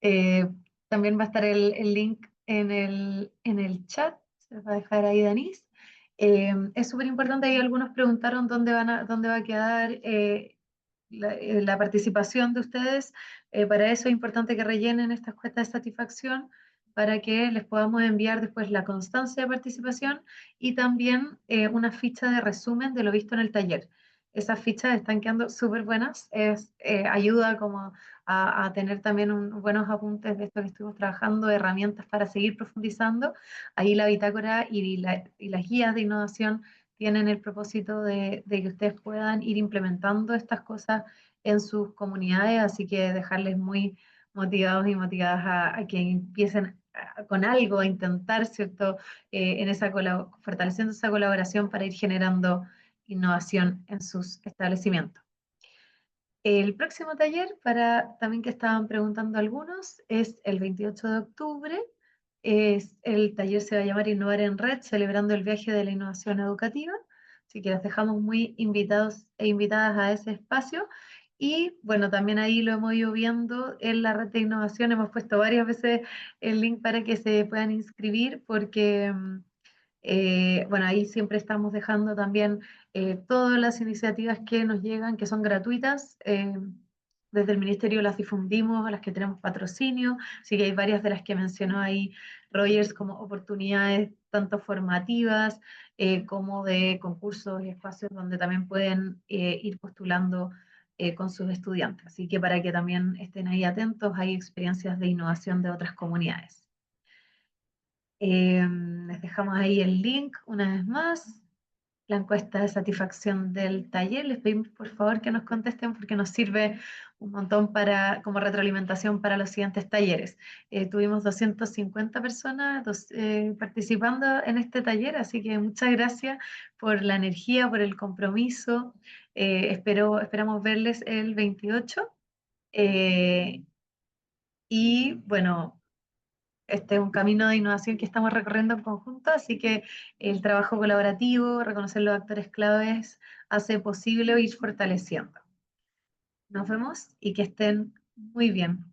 Eh, También va a estar el link en el chat, se va a dejar ahí Denise. Es súper importante, ahí algunos preguntaron dónde va a quedar la participación de ustedes. Para eso es importante que rellenen esta encuesta de satisfacción para que les podamos enviar después la constancia de participación y también una ficha de resumen de lo visto en el taller. Esas fichas están quedando súper buenas, ayuda como a tener también buenos apuntes de esto que estuvimos trabajando, herramientas para seguir profundizando. Ahí la bitácora y las guías de innovación tienen el propósito de que ustedes puedan ir implementando estas cosas en sus comunidades, así que dejarles muy motivados y motivadas a que empiecen con algo, a intentar, ¿cierto? Fortaleciendo esa colaboración para ir generando innovación en sus establecimientos. El próximo taller, para también que estaban preguntando algunos, es el 28 de octubre. El taller se va a llamar Innovar en Red, celebrando el viaje de la innovación educativa. Así que las dejamos muy invitados e invitadas a ese espacio. Y bueno, también ahí lo hemos ido viendo en la red de innovación. Hemos puesto varias veces el link para que se puedan inscribir porque bueno, ahí siempre estamos dejando también todas las iniciativas que nos llegan, que son gratuitas. Desde el Ministerio las difundimos, a las que tenemos patrocinio, así que hay varias de las que mencionó ahí Rogers como oportunidades tanto formativas como de concursos y espacios donde también pueden ir postulando con sus estudiantes. Así que para que también estén ahí atentos, hay experiencias de innovación de otras comunidades. Les dejamos ahí el link una vez más, la encuesta de satisfacción del taller. Les pedimos por favor que nos contesten porque nos sirve un montón como retroalimentación para los siguientes talleres. Tuvimos 250 personas participando en este taller, así que muchas gracias por la energía, por el compromiso. Esperamos verles el 28. Y bueno, este es un camino de innovación que estamos recorriendo en conjunto, así que el trabajo colaborativo, reconocer los actores claves, hace posible ir fortaleciendo. Nos vemos y que estén muy bien.